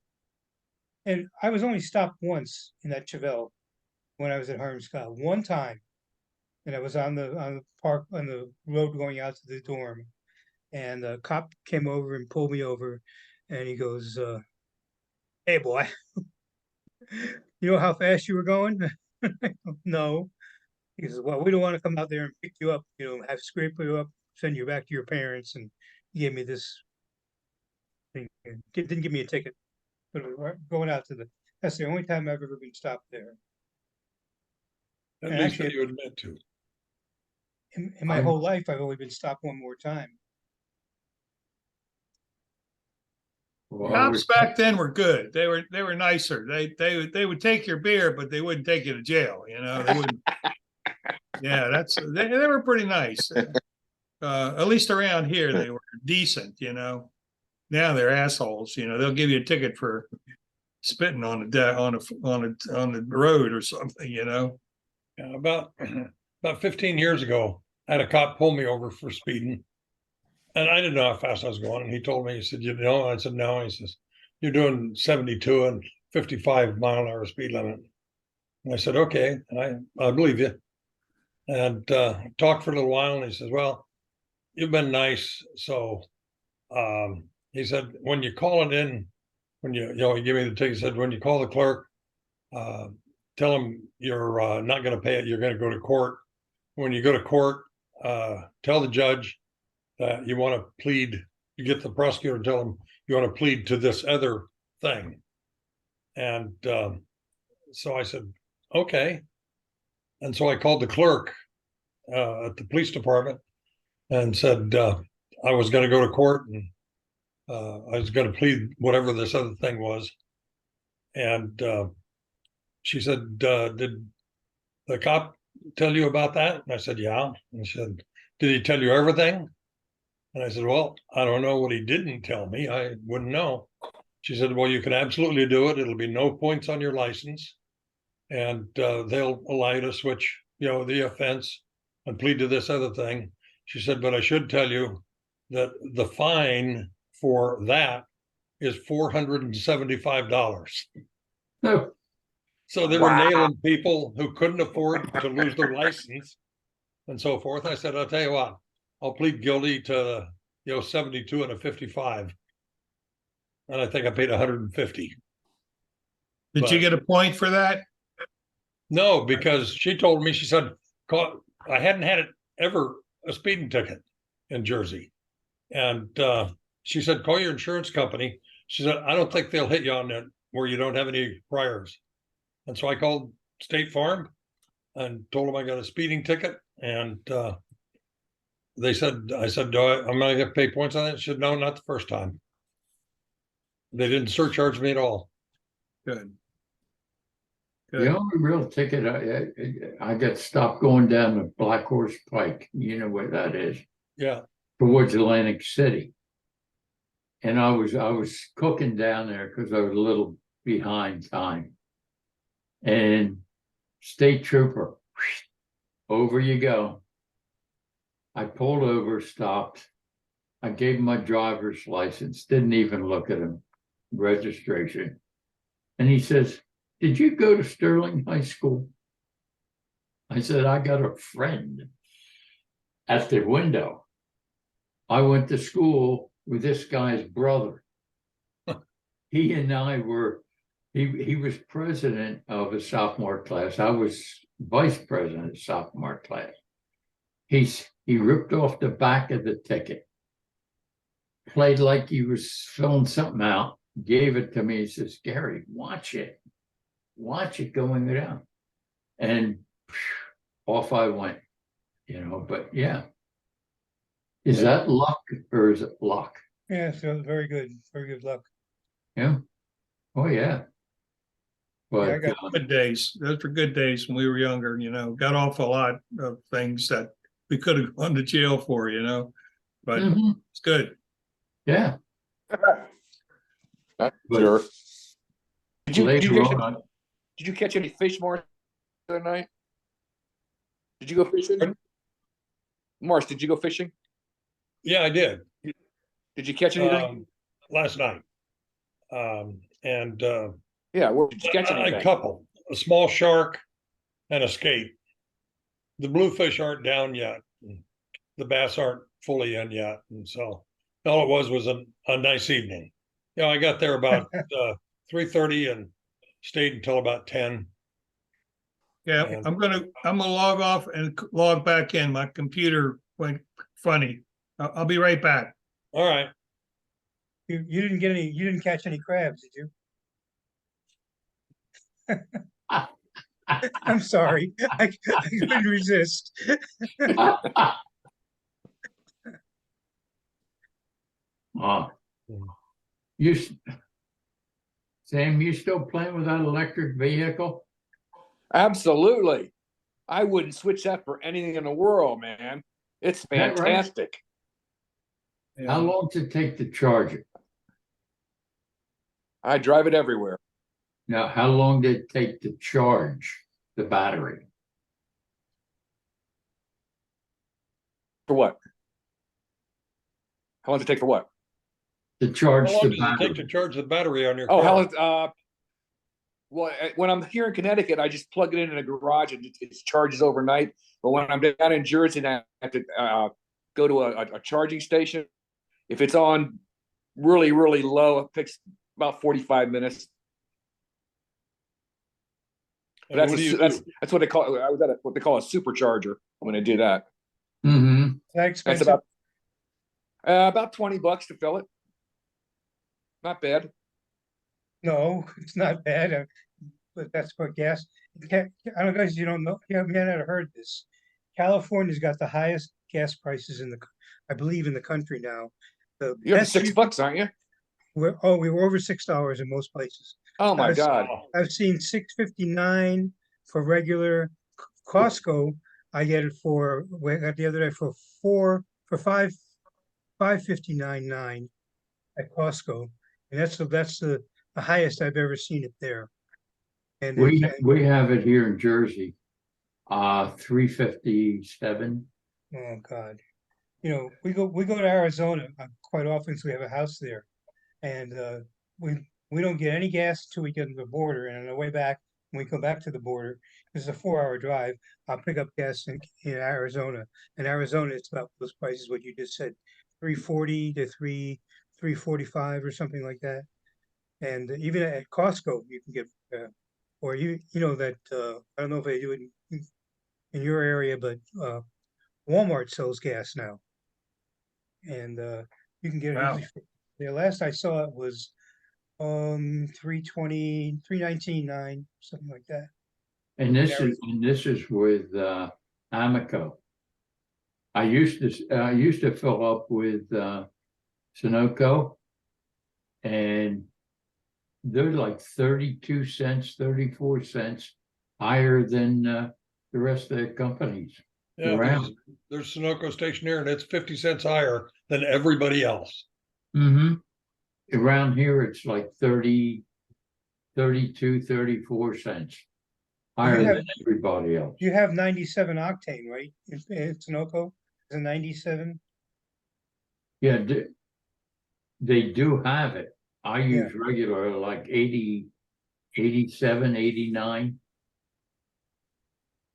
And I was only stopped once in that Chevelle when I was at Harmscott, one time. And I was on the road going out to the dorm. And the cop came over and pulled me over and he goes, "Hey boy, you know how fast you were going?" No. He says, "Well, we don't want to come out there and pick you up, have scrape you up, send you back to your parents." And he gave me this thing. Didn't give me a ticket, but we were going out that's the only time I've ever been stopped there. At And least actually, you admit to. in my whole life, I've only been stopped one more time. Well, Cops back then were good. They were nicer. They would take your beer, but they wouldn't take you to jail. They wouldn't. Yeah, they were pretty nice. At least around here, they were decent. Now they're assholes. They'll give you a ticket for spitting on the road or something. Yeah, about 15 years ago, I had a cop pull me over for speeding. And I didn't know how fast I was going. And he told me, he said, I said, no. He says, "You're doing 72 and 55-mile-an-hour speed limit." And I said, "Okay." And I believe you. And talked for a little while. And he says, "Well, you've been nice. So he said, when you call it in, when he gave me the ticket, he said, when you call the clerk, tell him you're not going to pay it. You're going to go to court. When you go to court, tell the judge that you want to plead." You get the prosecutor and tell him you want to plead to this other thing. And so I said, "Okay." And so I called the clerk at the police department and said I was going to go to court and I was going to plead whatever this other thing was. And she said, "Did the cop tell you about that?" And I said, "Yeah." And she said, "Did he tell you everything?" And I said, "Well, I don't know what he didn't tell me. I wouldn't know." She said, "Well, you can absolutely do it. It'll be no points on your license. And they'll allow you to switch, the offense and plead to this other thing." She said, "But I should tell you that the fine for that is $475. No. So they were nailing people who couldn't afford to lose their license and so forth. I said, "I'll tell you what, I'll plead guilty to 72 and a 55." And I think I paid 150. Did you get a point for that? No, because she told me, she said, I hadn't had it ever a speeding ticket in Jersey. And she said, "Call your insurance company." She said, "I don't think they'll hit you on that where you don't have any priors." And so I called State Farm and told them I got a speeding ticket. And I said, "Am I going to pay points on it?" She said, "No, not the first time." They didn't surcharge me at all. Good. The only real ticket I got stopped going down the Black Horse Pike. You know where that is? Yeah. Towards Atlantic City. And I was cooking down there because I was a little behind time. And state trooper, over you go. I pulled over, stopped. I gave him my driver's license, didn't even look at him, registration. And he says, did you go to Sterling High School? I said, I got a friend at the window. I went to school with this guy's brother. He and I were, he was president of a sophomore class. I was vice president of sophomore class. He ripped off the back of the ticket, played like he was filling something out, gave it to me. He says, Gary, watch it going down. And off I went, but yeah. Is that luck or is it luck? Yeah, so very good luck. Yeah. Oh, yeah. But I got- Good days. Those were good days when we were younger, got off a lot of things that we could have gone to jail for, but mhm, it's good. yeah. That's But sure. Did you later catch on, did you catch any fish, Morris, the other night? Did you go fishing? Morris, did you go fishing? Yeah, I did. Did you catch anything? Last night. And Yeah, where did you catch a anything? couple, a small shark and a skate. The bluefish aren't down yet. The bass aren't fully in yet. And so all it was a nice evening. I got there about 3:30 and stayed until about 10. Yeah, And- I'm gonna log off and log back in. My computer went funny. I'll be right back. All right. You didn't catch any crabs, did you? I'm sorry. I couldn't resist. you, Sam, you still playing with that electric vehicle? Absolutely. I wouldn't switch that for anything in the world, man. It's that right? fantastic. How long does it take to charge it? I drive it everywhere. Now, how long did it take to charge the battery? For what? How long does it take for what? To charge How long the does it take to battery? charge the battery on your Oh, car? well, when I'm here in Connecticut, I just plug it in a garage and it charges overnight. But when I'm down in Jersey, and I have to go to a charging station. If it's on really, really low, it takes about 45 minutes. And But what do you do? that's what they call. I was at what they call a supercharger when I do that. Mm-hmm. Is that That's expensive? about $20 to fill it. Not bad. No, it's not bad, but that's for gas. I don't know, guys, you don't know, you may not have heard this. California's got the highest gas prices I believe in the country now. The You're up to best $6, aren't you? we were over $6 in most places. Oh my I've- God. I've seen $6.59 for regular Costco. I get it we got the other day for $5.59.9 at Costco, and that's the highest I've ever seen it there. And We have it here in Jersey, 357. oh God, we go to Arizona quite often, so we have a house there, and we don't get any gas until we get to the border, and on the way back, when we come back to the border, it's a 4-hour drive. I'll pick up gas in Arizona. In Arizona, it's about those prices what you just said, 340 to 345 or something like that. And even at Costco, you can get, or that I don't know if they do it in your area, but Walmart sells gas now, and you can get it Wow. usually. The last I saw it was 320, 319.9, something like that. And this is with Amoco. I used to fill up with Sunoco, and they're like 32 cents, 34 cents higher than the rest of the companies Yeah, around. there's Sunoco station here and it's 50 cents higher than everybody else. Mm-hmm. Around here, it's like 30, 32, 34 cents higher than everybody else. You have 97 octane, right? In Sunoco, is it 97? Yeah, they do have it. I use regular like 80, 87, 89.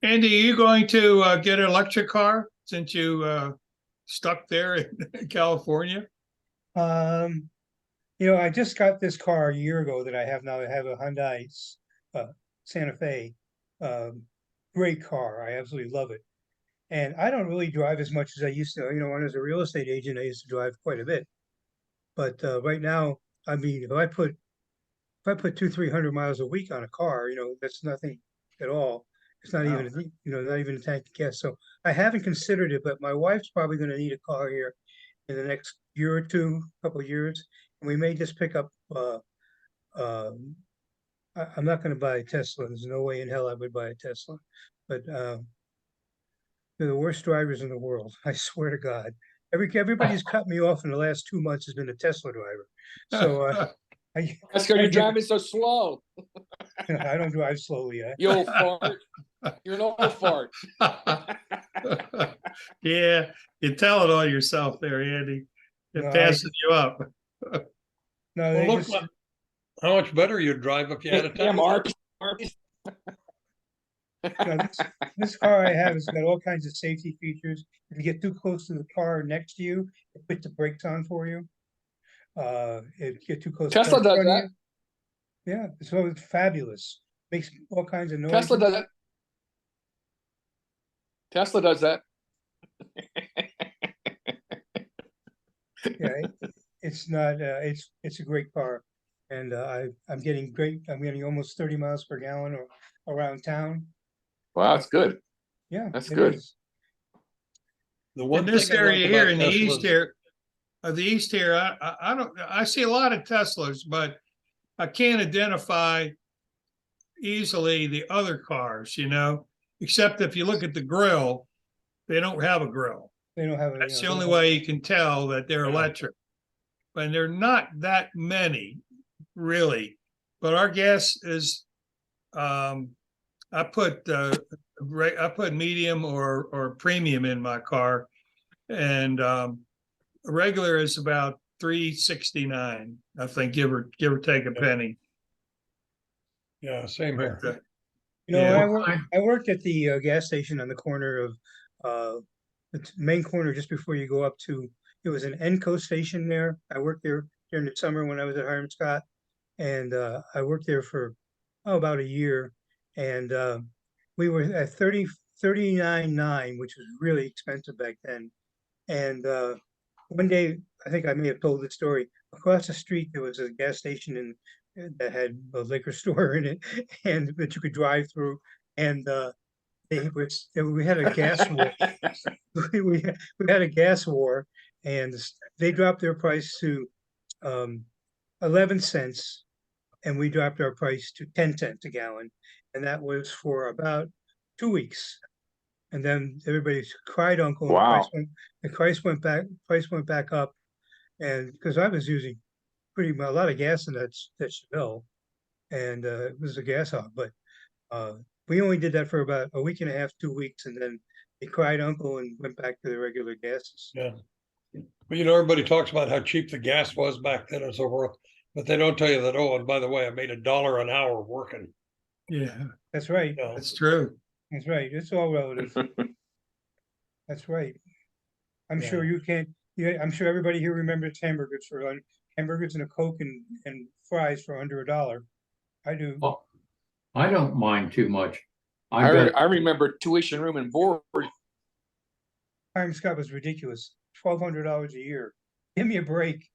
Andy, are you going to get an electric car since you stuck there in California? I just got this car a year ago that I have now. I have a Hyundai Santa Fe. Great car. I absolutely love it. And I don't really drive as much as I used to. When I was a real estate agent, I used to drive quite a bit. But right now, I mean, if I put 200-300 miles a week on a car, that's nothing at all. It's not Wow. even, not even a tank of gas. So I haven't considered it, but my wife's probably going to need a car here in the next year or two, couple of years. And we may just pick up, I'm not going to buy a Tesla. There's no way in hell I would buy a Tesla. But they're the worst drivers in the world. I swear to God. Everybody's cut me off in the last 2 months has been a Tesla driver. So That's because you're driving so slow. I don't drive slowly. You old fart. You're an old fart. Yeah, you tell it all yourself there, Andy. It No, passes you up. No, Well, they look, just, how much better you'd drive if you had a Yeah, Tesla. Mark. this car I have has got all kinds of safety features. If you get too close to the car next to you, it puts the brakes on for you. If you get too close. to the Tesla car does in front that. of you- Yeah, so it's fabulous. Makes all kinds of noise. Tesla does that. Tesla does that. Yeah, it's not. It's a great car, and I'm getting almost 30 miles per gallon or around town. Wow, that's good. Yeah, That's it good. is. The one In this thing I like area here about in the east Teslas- here, I see a lot of Teslas, but I can't identify easily the other cars, except if you look at the grill, they don't have a grill. They don't have. That's the only way you can tell that they're electric. But they're not that many, really. But our gas is, I put medium or premium in my car, and regular is about $3.69, I think, give or take a penny. Yeah, same here. But, I worked at the gas station on the corner of the main corner just before you go up to. It was an Enco station there. I worked there during the summer when I was at Hiram Scott, and I worked there for about a year, and we were at 39.9, which was really expensive back then. And one day, I think I may have told the story. Across the street, there was a gas station that had a liquor store in it, and that you could drive through. And we had a gas war. we had a gas war, and they dropped their price to 11 cents, and we dropped our price to 10 cents a gallon, and that was for about 2 weeks. And then everybody cried uncle. Wow. The price went back up, and because I was using a lot of gas in that Chevelle, and it was a gas hog, but we only did that for about a week and a half, 2 weeks, and then they cried uncle and went back to the regular gases. Yeah. But everybody talks about how cheap the gas was back then and so forth, but they don't tell you that, oh, and by the way, I made $1 an hour working. yeah, That's right. that's true. That's right. It's all relative. That's right. I'm sure you can't. Yeah, I'm sure everybody here remembers hamburgers and a Coke and fries for under $1. I do. Oh, I don't mind too much. I remember tuition room and board. Hiram Scott was ridiculous. $1,200 a year. Give me a break.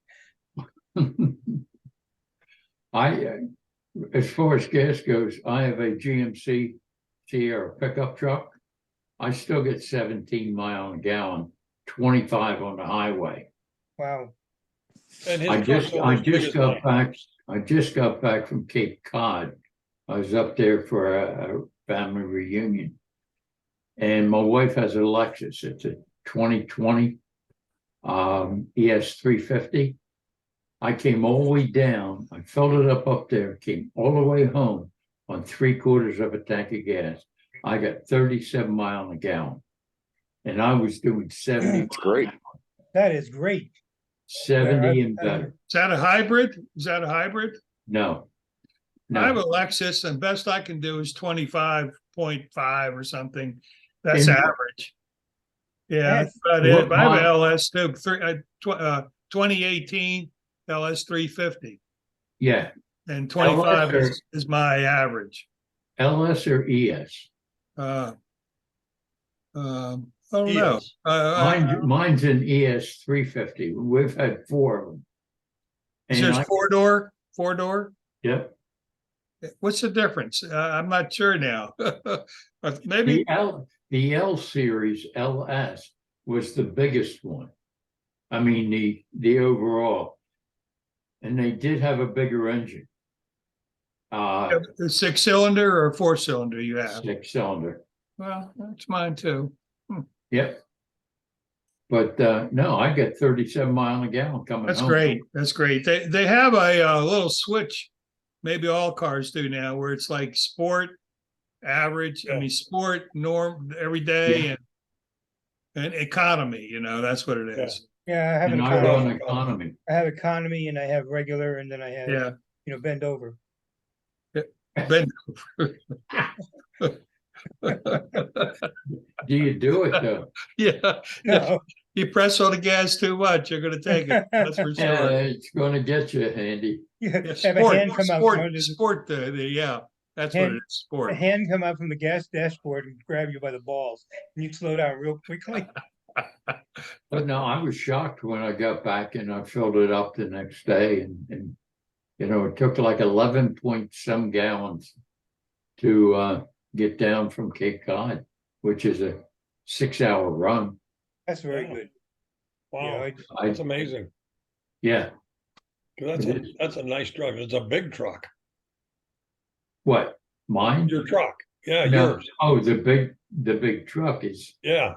As far as gas goes, I have a GMC Sierra pickup truck. I still get 17 miles a gallon, 25 on the highway. Wow. And his I truck's almost big as mine. just got back from Cape Cod. I was up there for a family reunion. And my wife has a Lexus. It's a 2020 ES 350. I came all the way down. I filled it up there, came all the way home on 3/4 of a tank of gas. I got 37 miles a gallon. And I was doing 70. That's great. That is great. 70 and better. Is that a hybrid? Is that a hybrid? No, I have a No, Lexus and best I can do is 25.5 or something. That's In- average. Yeah, Hey, that's about it. what But I have an model- LS too, 2018 LS 350 yeah, and 25 LS is my average. LS or ES? Uh, I don't know. Yes. Mine's an ES 350. We've had 4 of them. Is And yours I, four door? yep, What's the difference? I'm not sure now. Maybe, the L series LS was the biggest one. I mean, the overall. And they did have a bigger engine. a 6-cylinder or a 4-cylinder you have? 6-cylinder. Well, that's mine too. Yep. But no, I get 37 mile a gallon coming That's home. great. That's great. They have a little switch, maybe all cars do now, where it's like sport, average, I mean, sport, norm, every day, and economy, that's what it is. Yeah, I have an And I run economy. economy. I have economy and I have regular and then I have, Yeah. bend over. Ben, Do you do it though? yeah. No, You press on the gas too much, you're gonna take it. That's for Yeah, sure. it's gonna get you handy. you Yeah, have a hand come out from sport, under the sport, yeah, that's what Hand- it is, sport. a hand come out from the gas dashboard and grab you by the balls and you slow down real quickly. But no, I was shocked when I got back and I filled it up the next day and it took like 11 point some gallons to get down from Cape Cod, which is a 6-hour run. That's very Yeah. good. Wow, I, that's amazing. yeah, 'Cause It is. that's a nice truck. It's a big truck. what, mine? Your truck. Yeah, No, yours. oh, the big truck is, Yeah.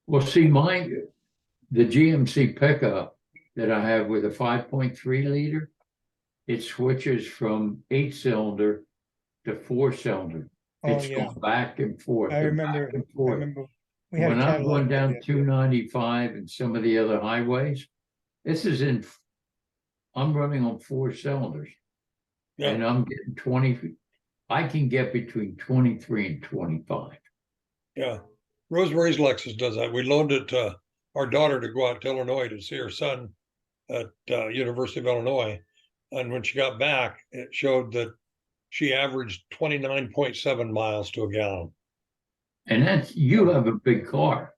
well, see, mine, the GMC pickup that I have with a 5.3 liter, it switches from 8-cylinder to 4-cylinder. Oh, It's yeah. going back and forth. I and remember, back and I forth. remember we had a When I'm Cadillac. going down like that. 295 and some of the other highways, I'm running on 4 cylinders. Yeah. And I'm getting 20, I can get between 23 and 25. Yeah. Rosemary's Lexus does that. We loaned it to our daughter to go out to Illinois to see her son at University of Illinois. And when she got back, it showed that she averaged 29.7 miles to a gallon. And you have a big car.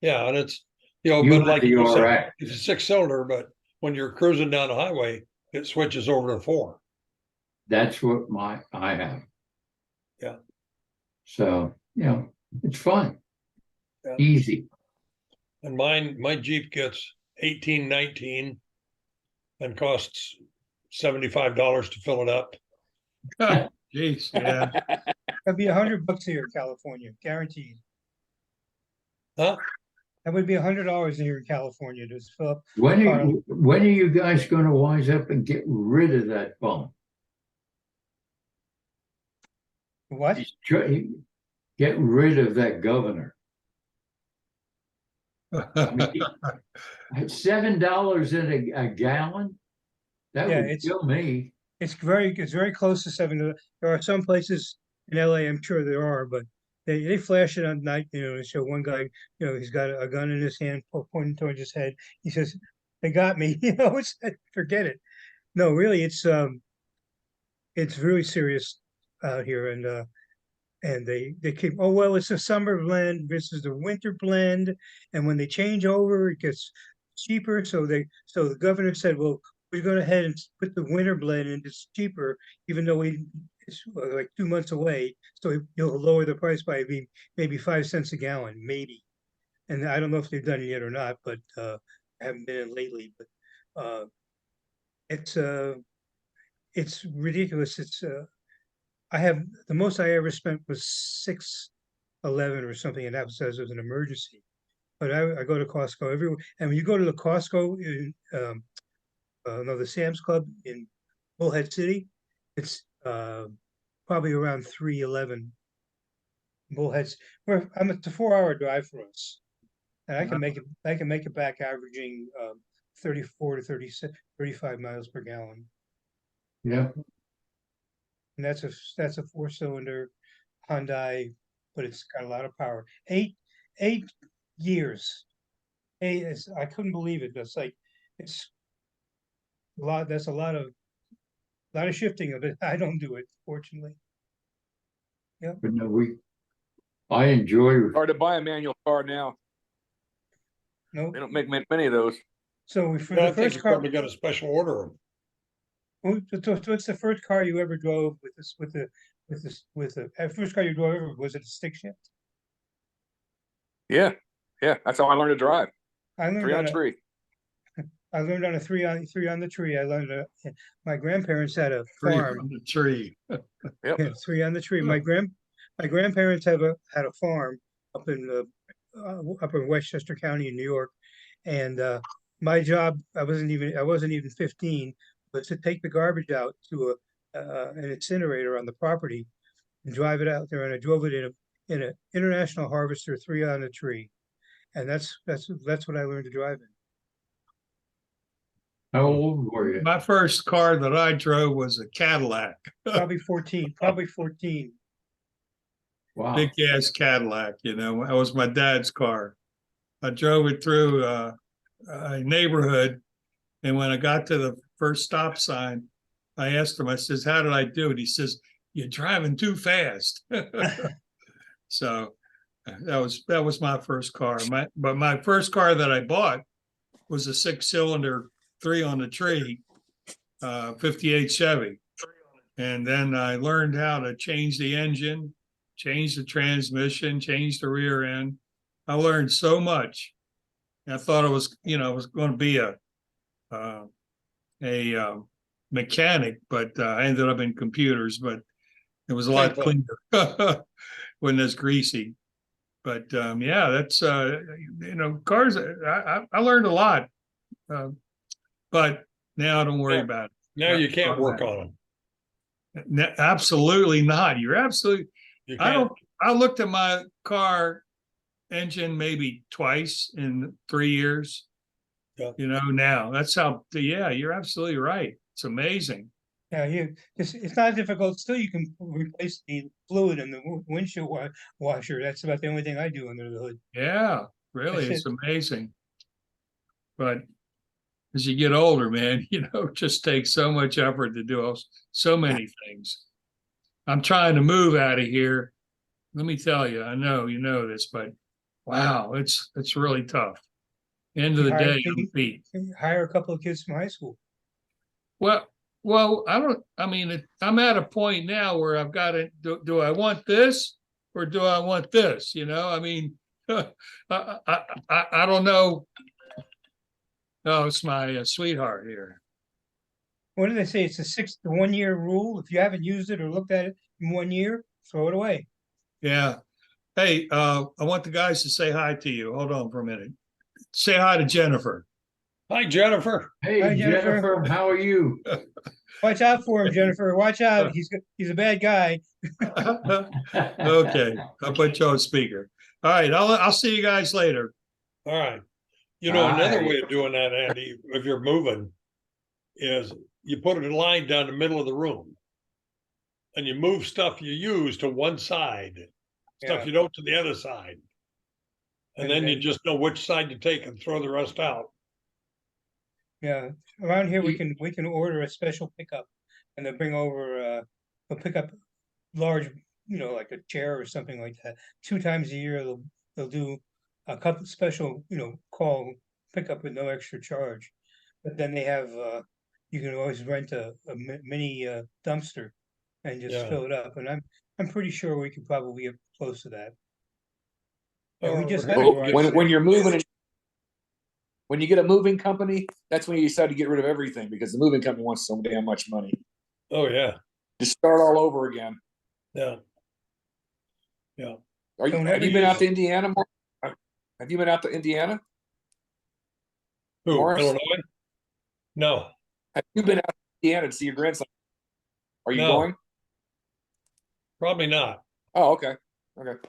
Yeah, and it's, You but have like the you said, RX. it's a 6-cylinder, but when you're cruising down the highway, it switches over to 4. That's what I have. Yeah. So, it's fun. Yeah. Easy. And my Jeep gets 18, 19 and costs $75 to fill it up. Jeez, yeah. That'd be $100 here in California, guaranteed. Huh? That would be $100 here in California to fill up. When are you guys gonna wise up and get rid of that bump? What? Get rid of that governor. I mean, at $7 a gallon, that Yeah, would kill me. It's very close to 7. There are some places in LA, I'm sure there are, but they flash it at night, to show one guy, he's got a gun in his hand pointing towards his head. He says, "They got me," forget it. No, really, it's really serious out here, and they keep, oh well, it's a summer blend, this is the winter blend, and when they change over, it gets cheaper. So the governor said, well, we're going ahead and put the winter blend in, it's cheaper, even though it's like 2 months away. So you'll lower the price by maybe 5 cents a gallon, maybe. And I don't know if they've done it yet or not, but I haven't been in lately. But it's ridiculous. I have the most I ever spent was $6.11 or something, and that was as an emergency. But I go to Costco everywhere, and when you go to the Costco in the Sam's Club in Bullhead City, it's probably around 3.11. Bullhead's it's a 4-hour drive for us, and I can make it back averaging 34 to 36, 35 miles per gallon. Yeah. And that's a 4-cylinder Hyundai, but it's got a lot of power. 8 years. I couldn't believe it. It's like, it's a lot, that's a lot of shifting of it. I don't do it, fortunately. But no, I enjoy, Hard to buy a manual car now. No, They don't make many of those. so for I the think first you car, probably got a special order. what's the first car you ever drove with this, with the first car you drove ever, was it a stick shift? Yeah, that's how I learned to drive. I learned 3 on on a a, tree. I learned on a three on the tree. I learned, my grandparents had a Tree farm. on the tree. Yep. Yeah, 3 on the tree. My grandparents had a farm up in Westchester County in New York, and my job, I wasn't even 15, was to take the garbage out to an incinerator on the property and drive it out there. And I drove it in an International Harvester 3 on the tree, and that's what I learned to drive in. how old were you? My first car that I drove was a Cadillac, Probably 14. Probably 14. Wow. big gas Cadillac, you know, that was my dad's car. I drove it through a neighborhood, and when I got to the first stop sign, I asked him, I says, how did I do it? He says, you're driving too fast. So that was my first car. But my first car that I bought was a 6-cylinder 3 on the tree, 58 Chevy. And then I learned how to change the engine, change the transmission, change the rear end. I learned so much. I thought it was going to be a mechanic, but I ended up in computers. But it was a lot cleaner when it's greasy. But yeah, that's cars. I learned a lot, but now I don't worry about it. Now you can't work on them. Absolutely not. You're absolutely. You I can't. don't. I looked at my car engine maybe twice in 3 years. Yeah. Now that's how. Yeah, you're absolutely right. It's amazing. Yeah, it's not difficult. Still, you can replace the fluid in the windshield washer. That's about the only thing I do under the hood. Yeah, really, That's it's amazing. But as you get older, man, it just takes so much effort to do so many things. I'm trying to move out of here. Let me tell you, I know you know this, but wow, it's really tough. End of the day, I'm beat. Hire a couple of kids from high school. Well, I'm at a point now where I've got to, do I want this or do I want this? I don't know. Oh, it's my sweetheart here. What do they say? It's the 1-year rule. If you haven't used it or looked at it in 1 year, throw it away. Yeah. Hey, I want the guys to say hi to you. Hold on for a minute. Say hi to Jennifer. Hi, Jennifer. Hey, Hi, Jennifer. Jennifer, how are you? Watch out for him, Jennifer. Watch out. He's a bad guy. Okay, I'll put you on speaker. All right, I'll see you guys later. All right. Another Hi. way of doing that, Andy, if you're moving, is you put a line down the middle of the room and you move stuff you use to one side, stuff Yeah. you don't to the other side. And then you just know which side to take and throw the rest out. Yeah, around here we can order a special pickup, and they'll bring over they'll pick up large, like a chair or something like that. 2 times a year they'll do a couple special, call pickup with no extra charge. But then they have you can always rent a mini dumpster and just Yeah. fill it up. And I'm pretty sure we could probably get close to that. Yeah, we just had a Well, garage when sale. you're moving, when you get a moving company, that's when you decide to get rid of everything because the moving company wants so damn much money. Oh, yeah. Just start all over again. Yeah. Yeah. Don't Have ever you been out use- to Indiana? Have you been out to Indiana? Who, Morris? Illinois? No, Have you been out to Indiana to see your grandson? Are you No. going? probably not. Oh, okay. Okay.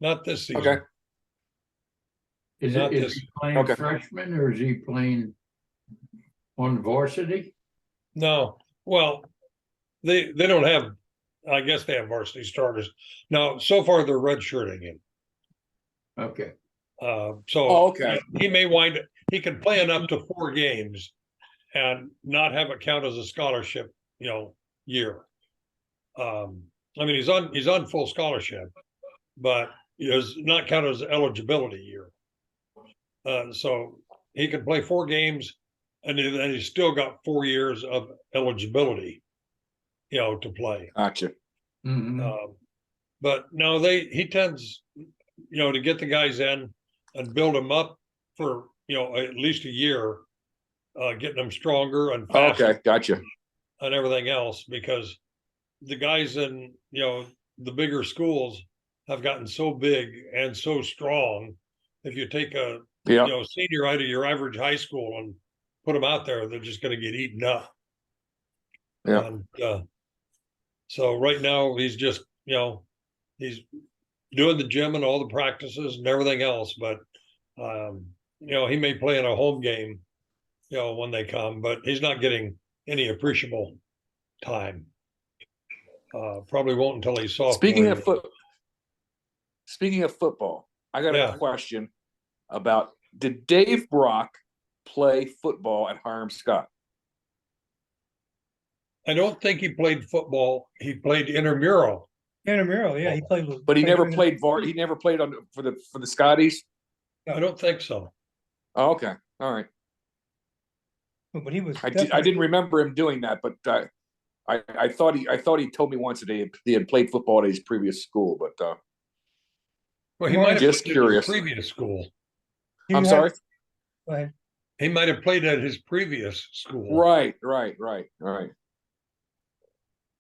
Not this season. Okay. Is Not is this- he playing Okay. freshman or is he playing on varsity? No. Well, they don't have I guess they have varsity starters. Now, so far they're redshirting him. Okay. So Oh, okay. he may he can play in up to 4 games and not have it count as a scholarship, year. I mean, he's on full scholarship, but he does not count as eligibility year. So he can play 4 games, and then he's still got 4 years of eligibility, to play. Gotcha. Mhm. But no, he tends, to get the guys in and build them up for, at least a year, getting them stronger and faster Okay, gotcha. and everything else, because the guys in, the bigger schools have gotten so big and so strong. If you take a, Yeah. senior out of your average high school and put them out there, they're just going to get eaten up. Yeah. And so right now he's just, he's doing the gym and all the practices and everything else, but he may play in a home game, when they come, but he's not getting any appreciable time. Probably won't until he's sophomore. Speaking of football, I got Yeah. a question about, did Dave Brock play football at Hiram Scott? I don't think he played football. He played intramural. Intramural, yeah, he played with. But he never during played he never played for the Scotties? I don't think so. Oh, okay. All right. But he was. I didn't remember him doing that, but I thought he told me once that he had played football at his previous school, but Well, he might have just played at his curious. previous school. I'm sorry. Go ahead. He might have played at his previous school. Right.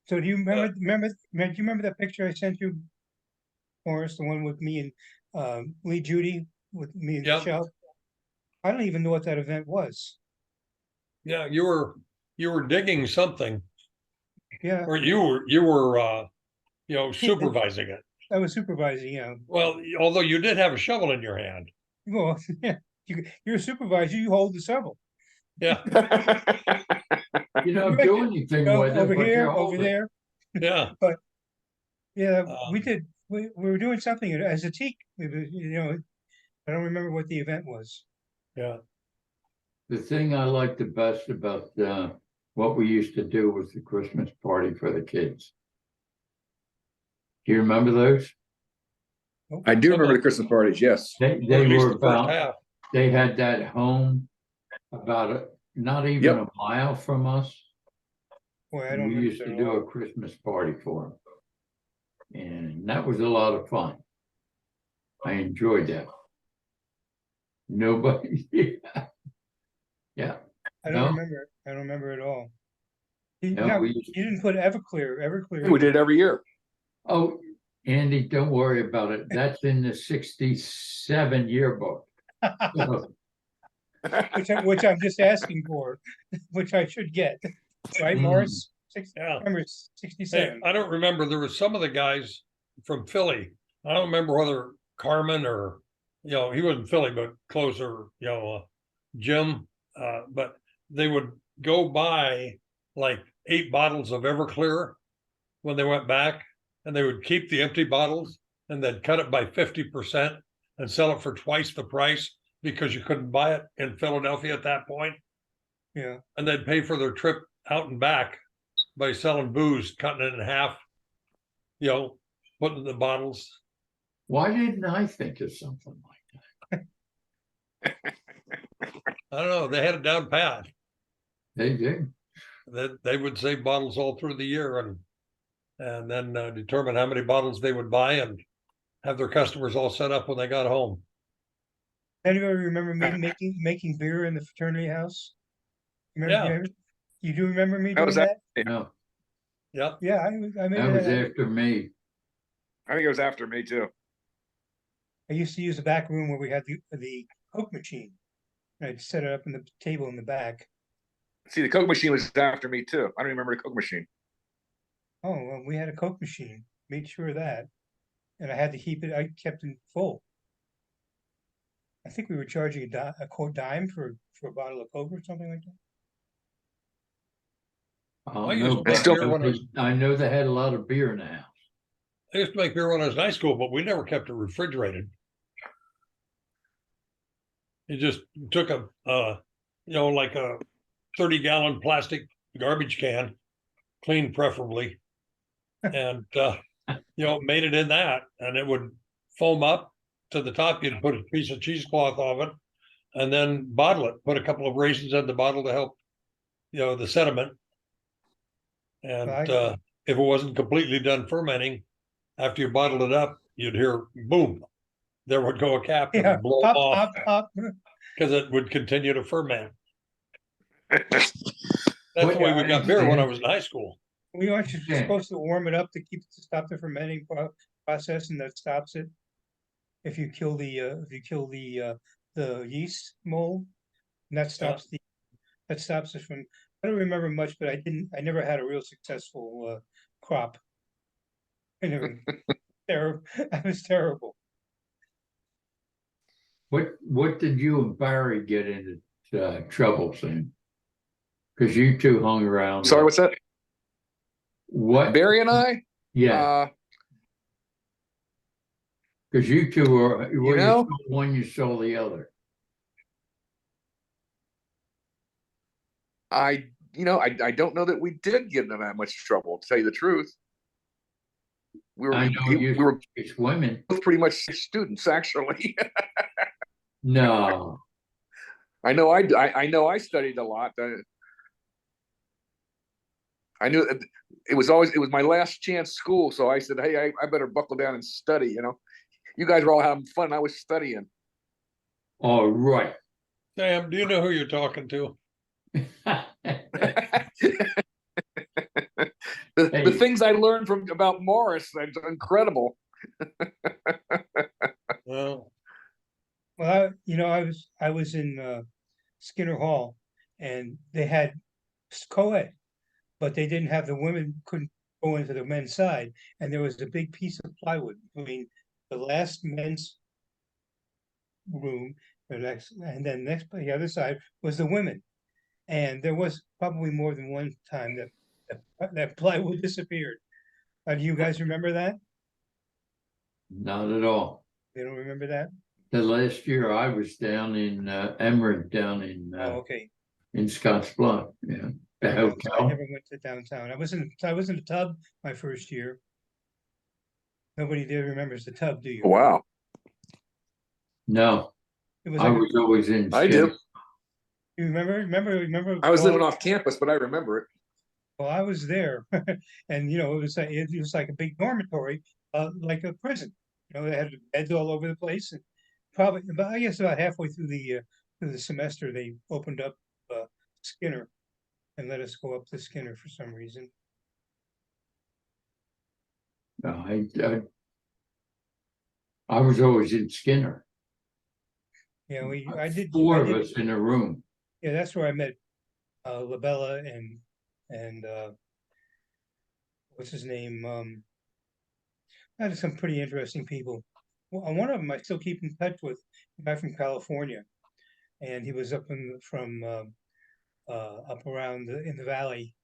So do you remember? Do you remember that picture I sent you, Morris? The one with me and Lee Judy with me and Yep. Michelle. I don't even know what that event was. Yeah, you were digging something, Yeah, or you were supervising it. I was supervising. Yeah. Well, although you did have a shovel in your hand. Well, yeah. You're a supervisor. You hold the shovel. Yeah, You don't do anything Go with it, over but here, you over hold it. there. yeah. Yeah, we Um, did. We were doing something as a teak. I don't remember what the event was. Yeah. The thing I like the best about what we used to do was the Christmas party for the kids. Do you remember those? I do remember the Christmas parties. Yes. They At least were the first about, half. they had that home about not even Yep. a mile from us. Boy, I And don't we remember used that to at do all. a Christmas party for them. And that was a lot of fun. I enjoyed that. Nobody, yeah. I No? don't remember. I don't remember at all. You, No, no, we you used- didn't put Everclear. We did it every year. Oh, Andy, don't worry about it. That's in the 67 yearbook. So, which I'm just asking for, which I should get. Right, Morris? Yeah. Remember Hey, 67. I don't remember. There was some of the guys from Philly. I don't remember whether Carmen or, he wasn't Philly, but closer, Jim. But they would go buy like 8 bottles of Everclear when they went back, and they would keep the empty bottles and then cut it by 50% and sell it for twice the price because you couldn't buy it in Philadelphia at that point. Yeah. And they'd pay for their trip out and back by selling booze, cutting it in half, putting in the bottles. why didn't I think of something like I don't know. They had it down pat. that? They did. That they would save bottles all through the year and then determine how many bottles they would buy and have their customers all set up when they got home. Anybody remember me making beer in the fraternity house? Remember, you do remember me That doing was that? No, Yeah. Yeah, I made that was that. after me. I think it was after me too. I used to use the back room where we had the Coke machine. I'd set it up in the table in the back. See, the Coke machine was after me too. I don't remember the Coke machine. Oh, well, we had a Coke machine. Made sure of that. And I had to keep it, I kept it full. I think we were charging a quote dime for a bottle of Coke or something like that. I I don't used know, to but make beer when I know they had a lot of beer in the house. I used to make beer when I was in high school, but we never kept it refrigerated. You just took a, like a 30-gallon plastic garbage can, clean preferably, and, made it in that, and it would foam up to the top. You'd put a piece of cheesecloth on it and then bottle it, put a couple of raisins in the bottle to help, the sediment. And Right. if it wasn't completely done fermenting, after you bottled it up, you'd hear boom, there would go a cap and Yeah, blow pop, off pop, pop. because it would continue to ferment. That's What the way we I got beer when I understand- was in high school. We aren't Yeah. supposed to warm it up to stop the fermenting process, and that stops it. If you kill the yeast mold, and that stops it from. I don't remember much, but I never had a real successful crop. I never, terrible. I was terrible. What did you and Barry get into trouble in? Because you two hung around. Sorry, what's that? What? Barry and I? Yeah, because you two were, you know? saw one, you saw the other. I don't know that we did get into that much trouble, to tell you the truth. We I know we were it's women. both pretty much students, actually. No, I know I studied a lot. I knew it was my last chance school, so I said, hey, I better buckle down and study. You guys were all having fun. I was studying. all right. Sam, do you know who you're talking to? The things I learned about Morris, that's incredible. Well, I was in Skinner Hall, and they had co-ed, but they didn't have the women couldn't go into the men's side, and there was a big piece of plywood between the last men's room, and then the other side was the women, and there was probably more than one time that plywood disappeared. Do you guys remember that? Not at all. You don't remember that? The last year I was down in Emmerich, down Oh, okay. in Scotts Bluff, yeah, the I hotel. never went to downtown. I was in the tub my first year. Nobody there remembers the tub, do you? Wow. No, It was I like, was always in. I do. you remember? I was living off campus, but I remember it. Well, I was there, and it was like a big dormitory, like a prison. They had beds all over the place, and probably, but I guess about halfway through the semester, they opened up Skinner and let us go up to Skinner for some reason. No, I was always in Skinner. Yeah, I did. Four of us in a room. Yeah, that's where I met Labella and what's his name? I had some pretty interesting people. Well, one of them I still keep in touch with, a guy from California, and he was up up around in the valley,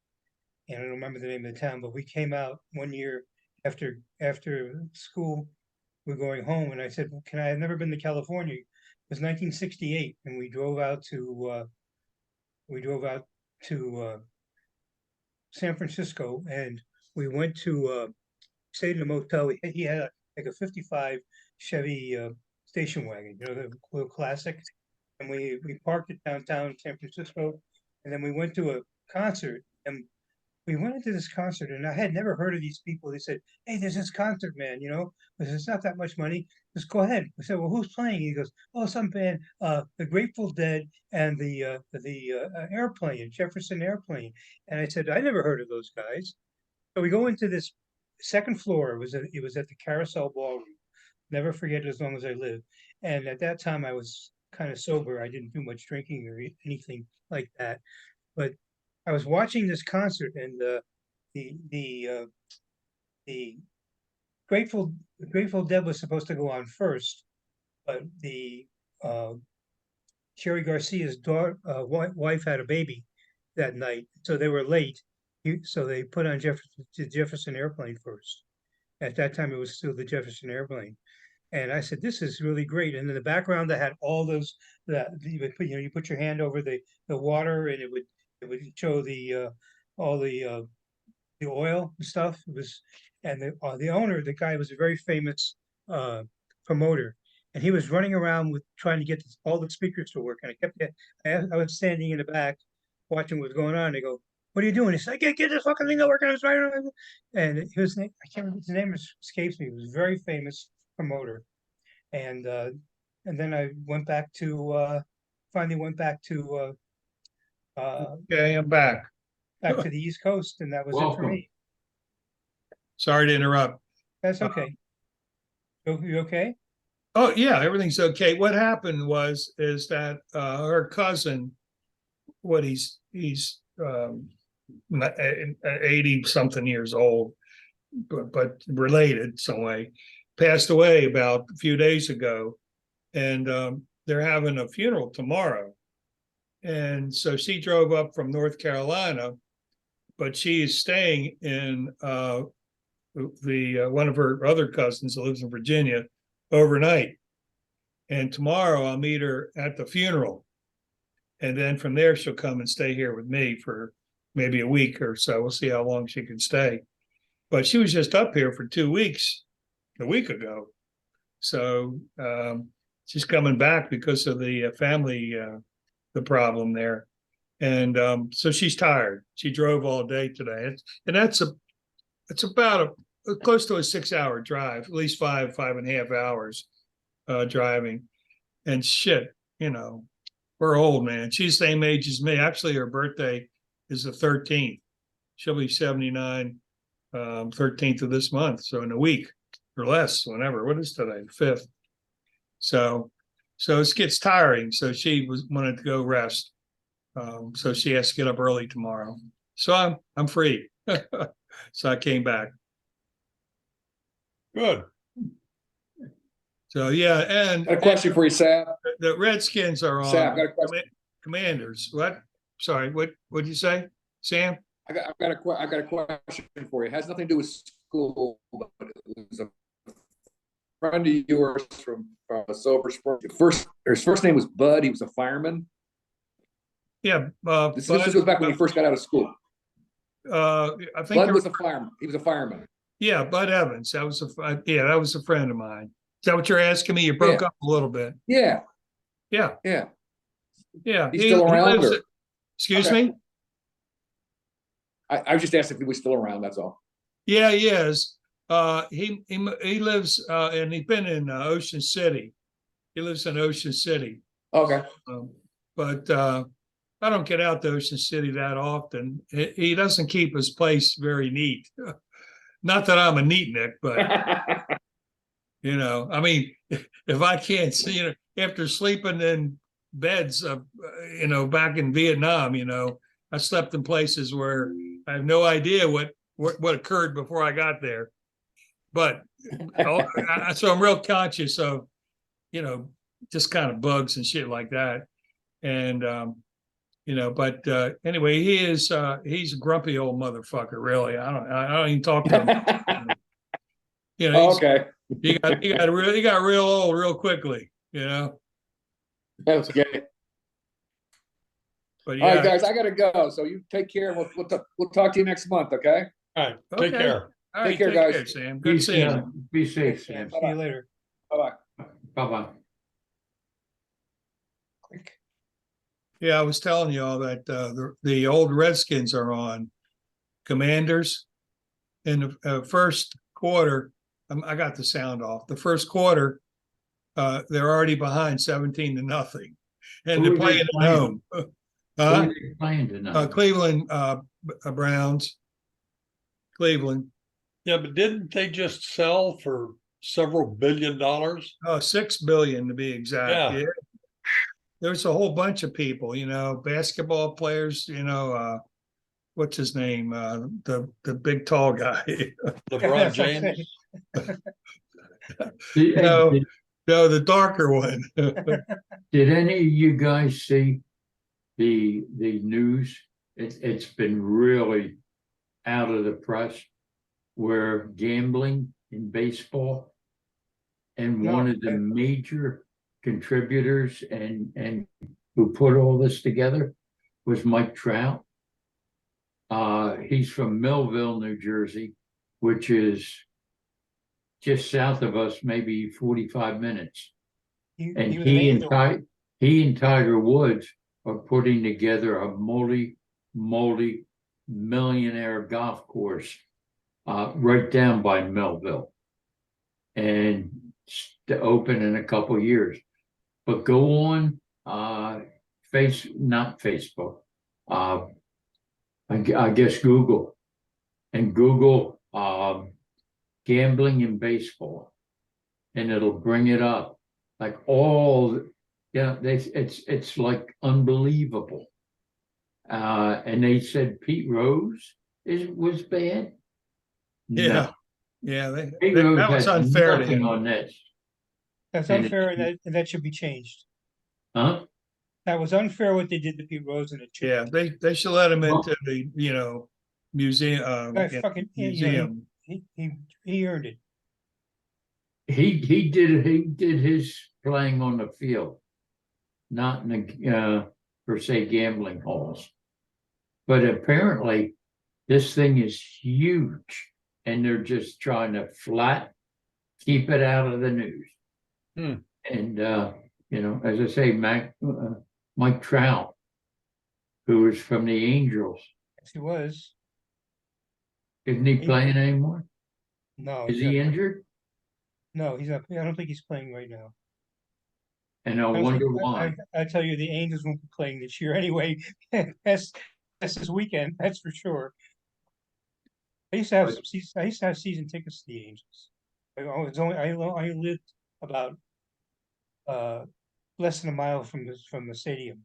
and I don't remember the name of the town, but we came out one year after school. We're going home, and I said, well, "Can I? I've never been to California." It was 1968, and we drove out to San Francisco, and we went to stayed in a motel. He had like a '55 Chevy station wagon, the little classic, and we parked it downtown San Francisco, and then we went to a concert, and we went into this concert, and I had never heard of these people. They said, "Hey, there's this concert, man. It's not that much money. Just go ahead." I said, "Well, who's playing?" He goes, "Oh, some band, the Grateful Dead and the Airplane, Jefferson Airplane." And I said, "I never heard of those guys." So we go into this second floor. It was at the Carousel Ballroom. Never forget it as long as I live. And at that time, I was kind of sober. I didn't do much drinking or anything like that. But I was watching this concert, and the Grateful Dead was supposed to go on first, but the Sherry Garcia's wife had a baby that night, so they were late, so they put on Jefferson Airplane first. At that time, it was still the Jefferson Airplane. And I said, this is really great. And in the background, I had all those that you would put, you put your hand over the water, and it would show all the oil and stuff. It was, and the owner, the guy, was a very famous promoter, and he was running around with trying to get all the speakers to work. And I was standing in the back watching what's going on. They go, "What are you doing?" He said, "Get this fucking thing to work." And I was trying, and his name, I can't remember, his name escapes me. He was a very famous promoter. And then I went back to finally went back to Okay, I'm back. the East Coast, and that was it for Welcome. me. Sorry to interrupt. That's okay. You okay? Oh, yeah, everything's okay. What happened is that her cousin, he's 80 something years old, but related some way, passed away about a few days ago, and they're having a funeral tomorrow. And so she drove up from North Carolina, but she is staying in one of her other cousins that lives in Virginia overnight. And tomorrow I'll meet her at the funeral. And then from there, she'll come and stay here with me for maybe a week or so. We'll see how long she can stay. But she was just up here for 2 weeks a week ago. So she's coming back because of the family, the problem there. And so she's tired. She drove all day today. And it's about close to a 6-hour drive, at least 5.5 hours driving. And shit, we're old, man. She's the same age as me. Actually, her birthday is the 13th. She'll be 79, 13th of this month. So in a week or less, whenever. What is today? The 5th. So it gets tiring. So she wanted to go rest. So she has to get up early tomorrow. So I'm free. So I came back. Good. So yeah, and Got a question for you, Sab. the Redskins are on Sab, got a question. Commanders. What? Sorry, what did you say, Sam? I got a question for you. It has nothing to do with school, but it was a friend of yours from Silver Spring. His first name was Bud. He was a fireman. Yeah, This goes back when he first got out of school. I think Bud was a fireman. He was a fireman. Yeah, Bud Evans. That was a friend of mine. Is that what you're asking me? You broke up a little bit. Yeah. Yeah. Yeah. Yeah. He's still around. Excuse Okay. me? I was just asking if he was still around. That's all. Yeah, he is. He lives and he's been in Ocean City. He lives in Ocean City. Okay. But I don't get out to Ocean City that often. He doesn't keep his place very neat. Not that I'm a neatnik, but I mean, if I can't see, after sleeping in beds, back in Vietnam, I slept in places where I have no idea what occurred before I got there. But so I'm real conscious of, just kind of bugs and shit like that. And, but anyway, he's a grumpy old motherfucker, really. I don't even talk to him. Okay. He got real old real quickly, That's okay. But All right, guys, I gotta go. So you take care, and we'll talk to you next month, okay? All right. Take Okay. care. All right, Take care, guys. Sam. Good seeing you. Be safe, Sam. See you later. Bye-bye. Bye-bye. Yeah, I was telling you all that the old Redskins are on Commanders. In the first quarter, I got the sound off. The first quarter, they're already behind 17-0, and they're playing at home. Who are they playing tonight? Cleveland Browns. Cleveland. Yeah, but didn't they just sell for several $1 billion? $6 billion to be exact. Yeah. There's a whole bunch of people, basketball players, what's his name? The big tall guy. LeBron James. No, the darker one. Did any of you guys see the news? It's been really out of the press where gambling in baseball, and No, one of the I- major contributors and who put all this together was Mike Trout. He's from Millville, New Jersey, which is just south of us, maybe 45 minutes. And he was an angel. he and Tiger Woods are putting together a multi-millionaire golf course right down by Millville, and to open in a couple of years. But go on not Facebook, I guess Google, and Google gambling in baseball, and it'll bring it up. Like it's like unbelievable. And they said Pete Rose was bad. Yeah. No, Yeah, Pete Rose that was had unfair to nothing him. on this, That's and unfair, and that should be changed. huh? That was unfair what they did to Pete Rose, and it should. Yeah, they should let him Well- into the, museum, Guy fucking, museum. he earned it. He did his playing on the field, not in the per se gambling halls. But apparently, this thing is huge, and they're just trying to keep it out of the news. Hmm. And as I say, Mike Trout, who is from the Angels, Yes, he was. isn't he playing anymore? No, Is he's he not- injured? No, he's not. I don't think he's playing right now. And I I don't wonder think- why. I tell you, the Angels won't be playing this year anyway. That's this weekend, that's for sure. I used to have season tickets to the Angels. I lived about less than a mile from the stadium.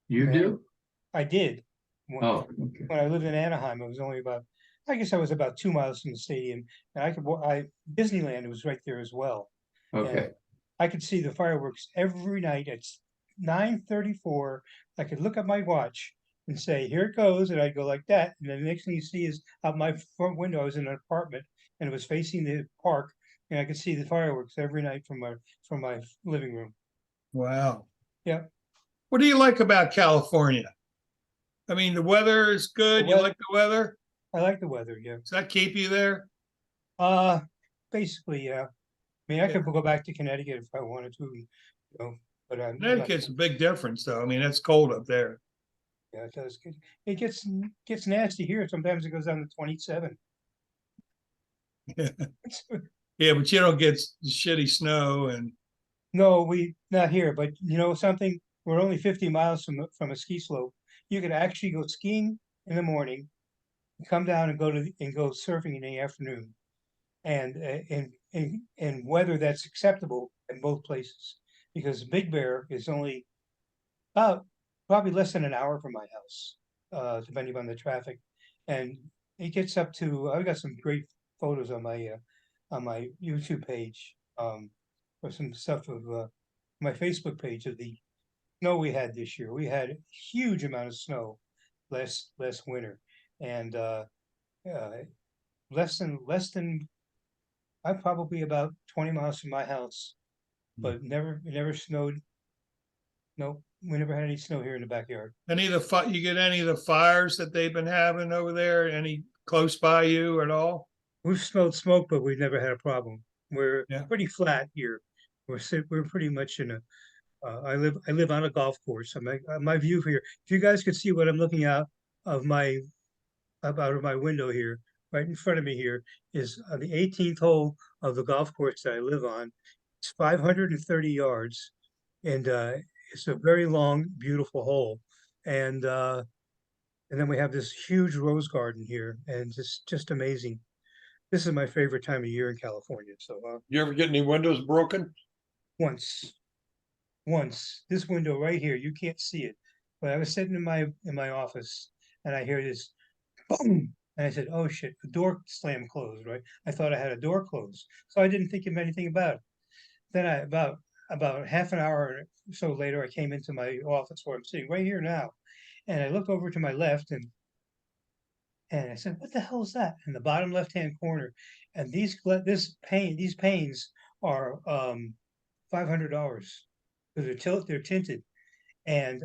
You Man. do? I did. Oh, okay. When I lived in Anaheim, it was only about, I guess I was about 2 miles from the stadium, and Disneyland was right there as well. Okay. I could see the fireworks every night at 9:34. I could look at my watch and say, "Here it goes," and I'd go like that. And then the next thing you see is out my front window. I was in an apartment, and it was facing the park, and I could see the fireworks every night from my living room. Wow. Yeah. What do you like about California? I mean, the weather is good. The You weather- like the weather? I like the weather. Yeah. Does that keep you there? Basically, yeah. I mean, I could go back to Connecticut if I wanted to, but I'm not. Connecticut's a big difference, though. I mean, it's cold up there. Yeah, it does. It gets nasty here. Sometimes it goes down to 27. Yeah, but you don't get shitty snow and No, not here, but you know something? We're only 50 miles from a ski slope. You could actually go skiing in the morning, come down and go surfing in the afternoon, and in weather that's acceptable in both places. Because Big Bear is only about probably less than an hour from my house, depending on the traffic, and it gets up to. I've got some great photos on my YouTube page, or some stuff of my Facebook page of the snow we had this year. We had a huge amount of snow last winter, and less than I'm probably about 20 miles from my house, but it never snowed. No, we never had any snow here in the backyard. you get any of the fires that they've been having over there? Any close by you at all? We've smelled smoke, but we've never had a problem. We're Yeah. pretty flat here. We're pretty much in a. I live on a golf course. My view here. If you guys could see what I'm looking out of my out of my window here, right in front of me here, is the 18th hole of the golf course that I live on. It's 530 yards, and it's a very long, beautiful hole. And then we have this huge rose garden here, and just amazing. This is my favorite time of year in California. So You ever get any windows broken? once this window right here, you can't see it, but I was sitting in my office and I hear this boom, and I said, "Oh shit!" The door slammed closed. Right, I thought I had a door closed, so I didn't think of anything about it. Then about half an hour or so later, I came into my office where I'm sitting right here now, and I looked over to my left, and And I said, what the hell is that? In the bottom left-hand corner. And these panes are $500 because they're tinted. And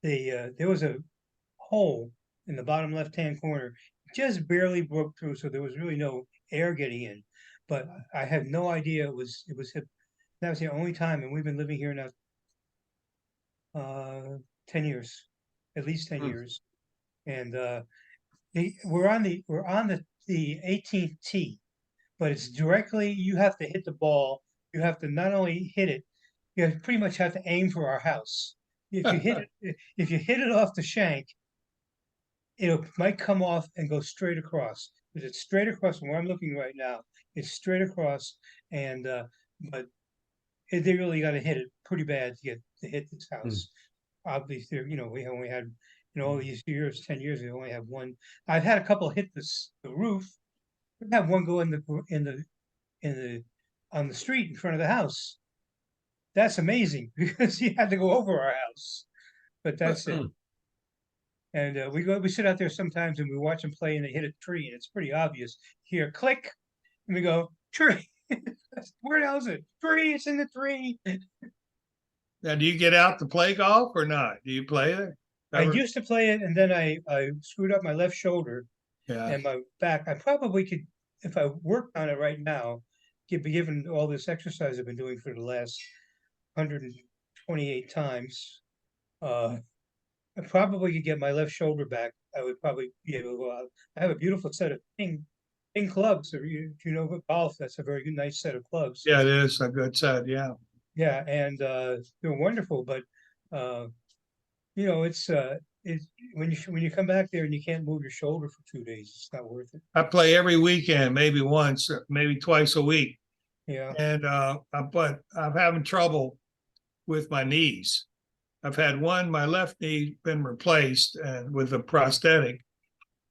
there was a hole in the bottom left-hand corner, just barely broke through, so there was really no air getting in. But I had no idea it was hip. That was the only time, and we've been living here now 10 years, at least 10 years. And we're on the 18th tee, but it's directly, you have to hit the ball. You have to not only hit it, you pretty much have to aim for our house. If you hit it off the shank, it might come off and go straight across. Because it's straight across from where I'm looking right now. It's straight across, and but they really got to hit it pretty bad to hit this house. Obviously, we only had all these years, 10 years, we only have one. I've had a couple hit the roof. We have one go in the on the street in front of the house. That's amazing because he had to go over our house, but that's it. And we sit out there sometimes and we watch them play and they hit a tree and it's pretty obvious. Hear click, and we go, tree. Where the hell is it? Tree, it's in the tree. Now, do you get out to play golf or not? Do you play it? I used to play it, and then I screwed up my left shoulder Yeah. and my back. I probably could, if I worked on it right now, be given all this exercise I've been doing for the last 128 times. I probably could get my left shoulder back. I would probably be able to go out. I have a beautiful set of ping clubs. If you know golf, that's a very good, nice set of clubs. Yeah, it is a good set. Yeah. Yeah, and they're wonderful. But it's when you come back there and you can't move your shoulder for 2 days, it's not worth it. I play every weekend, maybe once, maybe twice a week. Yeah. And but I'm having trouble with my knees. I've had my left knee been replaced and with a prosthetic,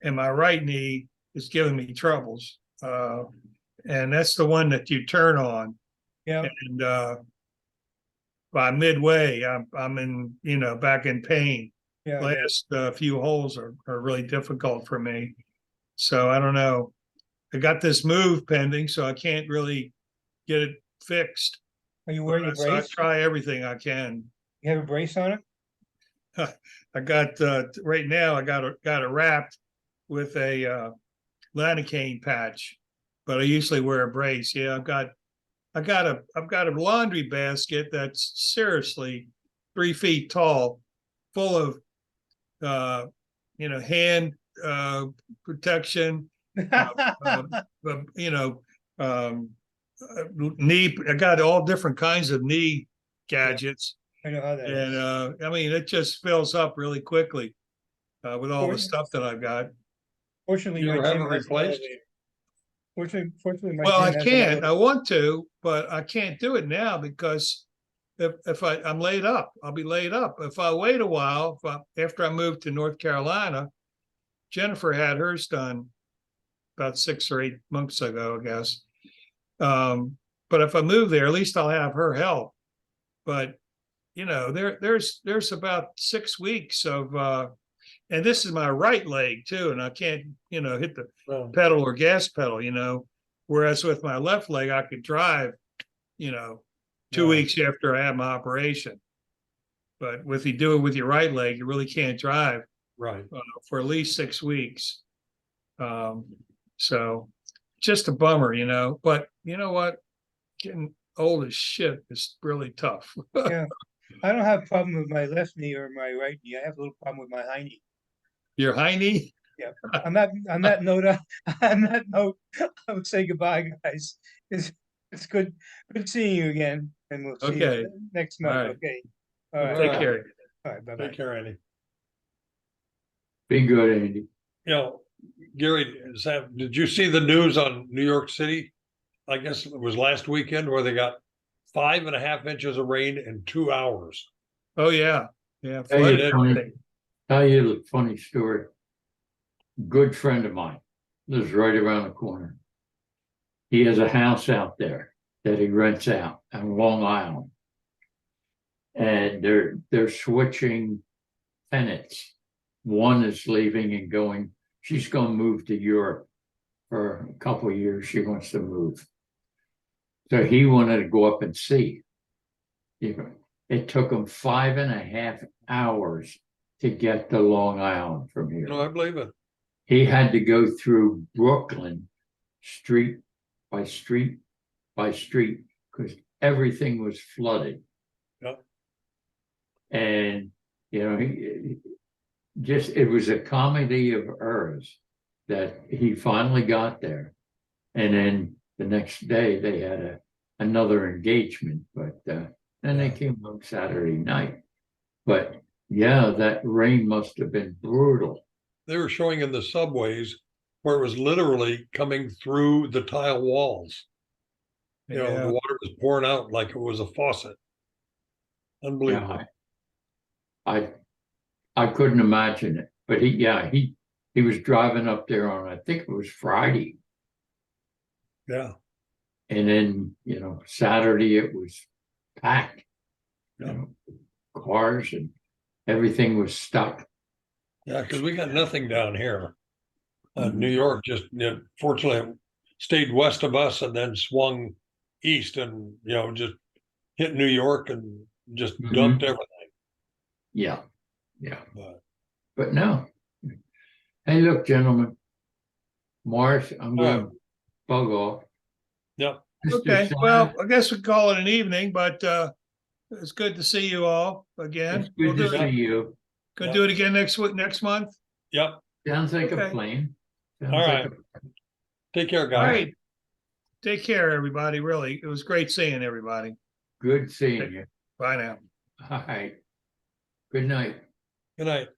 and my right knee is giving me troubles. And that's the one that you turn on. Yeah. And by midway, I'm in, back in pain. Yeah. Last few holes are really difficult for me. So I don't know. I got this move pending, so I can't really get it fixed. Are you wearing a So I brace? try everything I can. You have a brace on it? I got right now. I got it wrapped with a lidocaine patch, but I usually wear a brace. Yeah, I've got a laundry basket that's seriously 3 feet tall, full of hand protection, knee. I got all different kinds of knee gadgets. I know how that is. And I mean, it just fills up really quickly with all the stuff that I've got. Fortunately, You my ever have gym it has an replaced? elevator. Fortunately, my Well, gym I has an can't. elevator. I want to, but I can't do it now because if I'm laid up, I'll be laid up. If I wait a while, after I moved to North Carolina, Jennifer had hers done about 6 or 8 months ago, I guess. But if I move there, at least I'll have her help. But there's about 6 weeks of, and this is my right leg too, and I can't, hit the pedal or gas pedal, whereas with my left leg, I could drive, 2 weeks after I had my operation. But if you do it with your right leg, you really can't drive for at least 6 weeks. So just a bummer, but you know what? Getting old as shit is really tough. Yeah. I don't have a problem with my left knee or my right knee. I have a little problem with my high knee. Your high knee? Yeah. On that note, I would say goodbye, guys. It's good seeing you again, and we'll see you next month. Right. Okay. All right. Take care. All right. Bye-bye. Take care, Andy. Be good, Andy. Gary, did you see the news on New York City? I guess it was last weekend where they got 5.5 inches of rain in 2 hours. Oh yeah. Yeah. Tell you a funny story. Good friend of mine lives right around the corner. He has a house out there that he rents out on Long Island. And they're switching tenants. One is leaving and going she's gonna move to Europe for a couple of years. She wants to move. So he wanted to go up and see. It took him 5.5 hours to get to Long Island from here. No, I believe it. He had to go through Brooklyn street by street by street because everything was flooded. Yep. And, it was a comedy of errors that he finally got there. And then the next day they had another engagement, but then they came home Saturday night. But yeah, that rain must have been brutal. They were showing in the subways where it was literally coming through the tile walls. The water was pouring out like it was a faucet. Unbelievable. Yeah, I couldn't imagine it, but he was driving up there on, I think it was Friday. Yeah. And then, Saturday it was packed. Yeah. Cars and everything was stuck. Yeah, because we got nothing down here. New York just, fortunately, stayed west of us and then swung east and, just hit New York and just dumped everything. Yeah. But But no. Hey, look, gentlemen. Marsh, I'm going to bug off. Yep. Okay, well, I guess we call it an evening, but it's good to see you all again. It's good to see you. Could do it again next month. Yep. Sounds like a Okay. plan. All right. Take care, All guys. right. Take care, everybody. Really, it was great seeing everybody. Good seeing you. Bye now. All right. Good night. Good night.